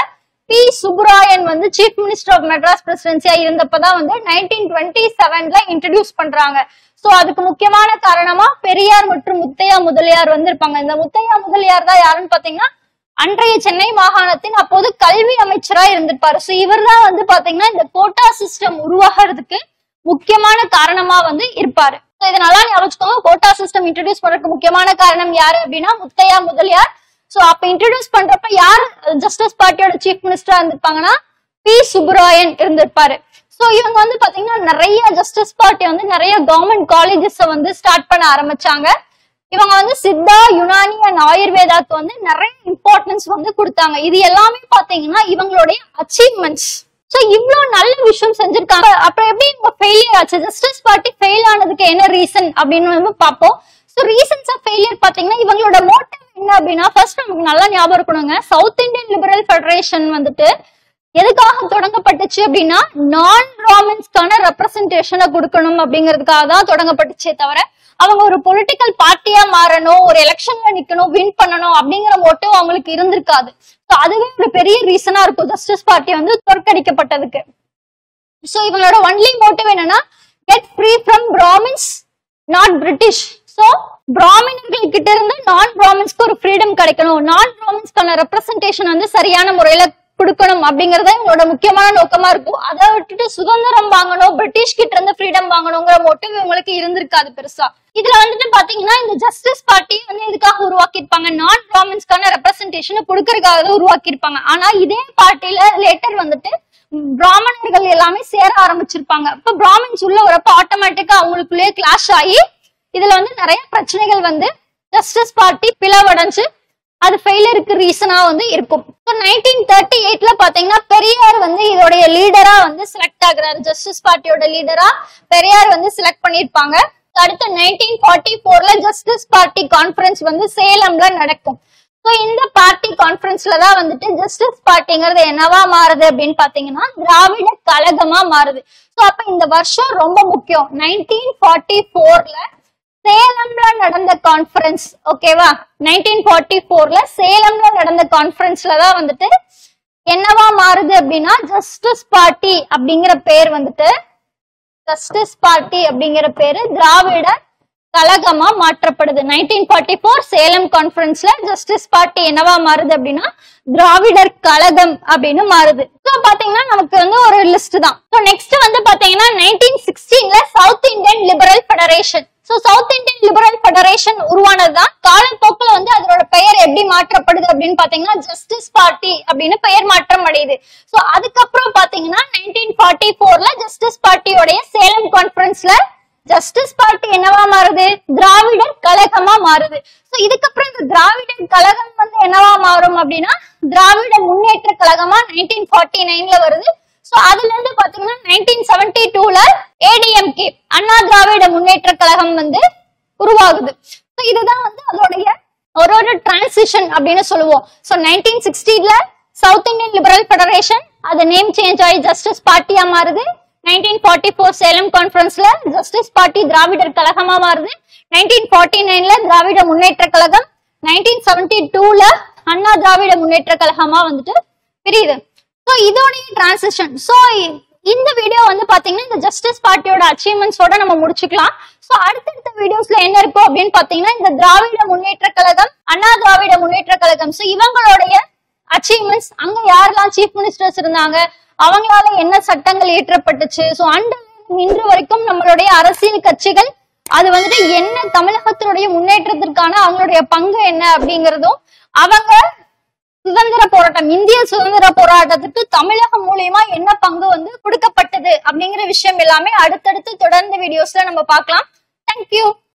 பி சுப்புராயன் வந்து சீஃப் மினிஸ்டர் ஆஃப் மெட்ராஸ் பிரசிடென்சியா இருந்தப்பதான் வந்து 1927ல இன்ட்ரடியூஸ் பண்றாங்க. சோ அதுக்கு முக்கியமான காரணமா பெரியார் மற்றும் முத்தையா முதலியார் வந்து இருப்பாங்க. இந்த முத்தையா முதலியார் தான் யாருன்னு பாத்தீங்கன்னா அன்றைய சென்னை மாகாணத்தின் அப்போது கல்வி அமைச்சரா இருந்திருப்பாரு. சோ இவர் தான் வந்து பாத்தீங்கன்னா இந்த கோட்டா சிஸ்டம் உருவாகிறதுக்கு முக்கியமான காரணமா வந்து இருப்பாரு. இதை நல்லா ஞாபகம். கோட்டா சிஸ்டம் இன்ட்ரடியூஸ் பண்றதுக்கு முக்கியமான காரணம் யாரு அப்படின்னா முத்தையா முதலியார். சோ அப்ப இன்ட்ரடியூஸ் பண்றப்ப யார் ஜஸ்டிஸ் பார்ட்டியோட சீஃப் மினிஸ்டரா இருந்திருப்பாங்கன்னா பி சுப்புராயன் இருந்திருப்பாரு. சோ இவங்க வந்து பாத்தீங்கன்னா நிறைய ஜஸ்டிஸ் பார்ட்டி வந்து நிறைய கவர்மெண்ட் காலேஜஸ் வந்து ஸ்டார்ட் பண்ண ஆரம்பிச்சாங்க. இவங்க வந்து சித்தா, யுனானி அண்ட் ஆயுர்வேதாக்கு வந்து நிறைய இம்பார்ட்டன்ஸ் வந்து கொடுத்தாங்க. இது எல்லாமே பாத்தீங்கன்னா இவங்களுடைய அச்சீவ்மெண்ட்ஸ். சோ இவ்வளவு நல்ல விஷயம் செஞ்சிருக்காங்க. அப்புறம் எப்படி இவங்க ஃபெயிலியர் ஆச்சு, ஜஸ்டிஸ் பார்ட்டி ஃபெயில் ஆனதுக்கு என்ன ரீசன் அப்படின்னு வந்து பார்ப்போம். சோ ரீசன்ஸ் ஆஃப் ஃபெயிலியர் பாத்தீங்கன்னா இவங்களோட மோட்டிவ் என்ன அப்படின்னா ஃபர்ஸ்ட் நமக்கு நல்லா ஞாபகம் இருக்கணுங்க. சவுத் இந்தியன் லிபரல் ஃபெடரேஷன் வந்துட்டு எதுக்காக தொடங்கப்பட்டுச்சு அப்படின்னா நான் பிராமின்ஸ்க்கான ரெப்ரசன்டேஷனை கொடுக்கணும் அப்படிங்கிறதுக்காக தான் தொடங்கப்பட்டுச்சே தவிர அவங்க ஒரு பொலிட்டிக்கல் பார்ட்டியா மாறணும், ஒரு எலெக்ஷன்ல நிக்கணும், வின் பண்ணணும் அப்படிங்கிற மோட்டிவ் அவங்களுக்கு இருந்திருக்காது. அதுவே ஒரு பெரிய ரீசனா இருக்கும் ஜஸ்டிஸ் பார்ட்டி வந்து தோற்கடிக்கப்பட்டதுக்கு. சோ இவங்களோட ஒன்லி மோட்டிவ் என்னன்னா get free from Brahmins not British. So பிராமினர்கள் கிட்ட இருந்து நான் பிராமின்ஸ்க்கு ஒரு ஃப்ரீடம் கிடைக்கணும், நான் பிராமின்ஸ்க்கான ரெப்ரசன்டேஷன் வந்து சரியான முறையில கொடுக்கணும் அப்படிங்கறத இவங்களோட முக்கியமான நோக்கமா இருக்கும். அதை விட்டுட்டு சுதந்திரம் வாங்கணும், பிரிட்டிஷ் கிட்ட இருந்து ஃப்ரீடம் வாங்கணுங்கிற மோட்டிவ் இவங்களுக்கு இருந்திருக்காது பெருசா. இதுல வந்துட்டு பாத்தீங்கன்னா இந்த ஜஸ்டிஸ் பார்ட்டி வந்து இதுக்காக உருவாக்கியிருப்பாங்க, நான் பிராமின்ஸ்க்கான ரெப்ரசன்டேஷன் கொடுக்கறதுக்காக உருவாக்கியிருப்பாங்க. ஆனா இதே பார்ட்டில லேட்டர் வந்துட்டு பிராமணர்கள் எல்லாமே சேர ஆரம்பிச்சிருப்பாங்க. இப்ப பிராமின்ஸ் உள்ள வரப்ப ஆட்டோமேட்டிக்கா அவங்களுக்குள்ளேயே கிளாஷ் ஆகி இதுல வந்து நிறைய பிரச்சனைகள் வந்து ஜஸ்டிஸ் பார்ட்டி பிளவடைஞ்சு அது ஃபெயிலியருக்கு ரீசனா வந்து இருக்கும். ஸோ 1938ல பாத்தீங்கன்னா பெரியார் வந்து இதோடைய லீடரா வந்து செலக்ட் ஆகுறாரு. ஜஸ்டிஸ் பார்ட்டியோட லீடரா பெரியார் வந்து செலக்ட் பண்ணிருப்பாங்க. அடுத்து 1944ல ஜஸ்டிஸ் பார்ட்டி கான்ஃபரன்ஸ் வந்து சேலம்ல நடக்கும். ஸோ இந்த பார்ட்டி கான்ஃபரன்ஸ்ல தான் வந்துட்டு ஜஸ்டிஸ் பார்ட்டிங்கிறது என்னவா மாறுது அப்படின்னு பாத்தீங்கன்னா திராவிட கழகமா மாறுது. ஸோ அப்ப இந்த வருஷம் ரொம்ப முக்கியம். 1944ல சேலம்ல நடந்த கான்ஃபரன்ஸ், ஓகேவா? 1944ல சேலம்ல நடந்த கான்ஃபரன்ஸ்ல தான் வந்துட்டு என்னவா மாறுது அப்படின்னா ஜஸ்டிஸ் பார்ட்டி அப்படிங்கிற பேர் வந்துட்டு ஜஸ்டிஸ் பார்ட்டி அப்படிங்கிற பேரு திராவிட கழகமா மாற்றப்படுது. 1944 சேலம் கான்ஃபரன்ஸ்ல ஜஸ்டிஸ் பார்ட்டி என்னவா மாறுது அப்படின்னா திராவிடர் கழகம் அப்படின்னு மாறுது. ஸோ பாத்தீங்கன்னா நமக்கு வந்து ஒரு லிஸ்ட் தான். ஸோ நெக்ஸ்ட் வந்து பாத்தீங்கன்னா 1916ல South Indian Liberal Federation. So South Indian Liberal Federation உருவானதுதான். காலப்போக்கில் வந்து அதோட பெயர் எப்படி மாற்றப்படுது அப்படின்னு பாத்தீங்கன்னா ஜஸ்டிஸ் பார்ட்டி அப்படின்னு பெயர் மாற்றம் அடையுது. ஸோ அதுக்கப்புறம் பாத்தீங்கன்னா 1944ல ஜஸ்டிஸ் பார்ட்டியோடைய சேலம் கான்ஃபரன்ஸ்ல ஜஸ்டிஸ் பார்ட்டி என்னவா மாறுது திராவிடர் கழகமா மாறுது. சோ இதுக்கப்புறம் இந்த திராவிடர் கழகம் வந்து என்னவா மாறும் அப்படின்னா திராவிட முன்னேற்ற கழகமா 1949ல வருது. சோ அதுல இருந்து பாத்தீங்கன்னா 1972ல ஏடிஎம்கே அண்ணா திராவிட முன்னேற்ற கழகம் வந்து உருவாகுது. சோ இதுதான் வந்து அதோடைய ஒரு டிரான்சிஷன் அப்படின்னு சொல்லுவோம். சோ 1960ல சவுத் இந்தியன் லிபரல் ஃபெடரேஷன் அது நேம் சேஞ்ச் ஆகி ஜஸ்டிஸ் பார்ட்டியா மாறுது. 1944 சேலம் கான்ஃபரன்ஸ்ல ஜஸ்டிஸ் பார்ட்டி திராவிடர் கழகமா மாறுது. 1949ல திராவிட முன்னேற்ற கழகம், 1972ல அண்ணா திராவிட முன்னேற்ற கழகமா வந்துட்டு பிரியுது. சோ இதோடைய டிரான்சிஷன். சோ இந்த வீடியோ வந்து பாத்தீங்கன்னா இந்த ஜஸ்டிஸ் பார்ட்டியோட அச்சீவ்மெண்ட்ஸோட நம்ம முடிச்சுக்கலாம். சோ அடுத்தடுத்த வீடியோஸ்ல என்ன இருக்கும் அப்படின்னு பாத்தீங்கன்னா இந்த திராவிட முன்னேற்ற கழகம், அண்ணா திராவிட முன்னேற்ற கழகம், சோ இவங்களுடைய அச்சீவ்மெண்ட்ஸ், அங்க யாரெல்லாம் சீஃப் மினிஸ்டர்ஸ் இருந்தாங்க, அவங்களால என்ன சட்டங்கள் இயற்றப்பட்டுச்சு, சோ இன்று வரைக்கும் நம்மளுடைய அரசியல் கட்சிகள் அது வந்துட்டு என்ன தமிழகத்தினுடைய முன்னேற்றத்திற்கான அவங்களுடைய பங்கு என்ன அப்படிங்கறதும், அவங்க சுதந்திர போராட்டம், இந்திய சுதந்திர போராட்டத்துக்கு தமிழகம் மூலியமா என்ன பங்கு வந்து கொடுக்கப்பட்டது அப்படிங்கிற விஷயம் எல்லாமே அடுத்தடுத்து தொடர்ந்து வீடியோஸ்ல நம்ம பார்க்கலாம். தேங்க்யூ.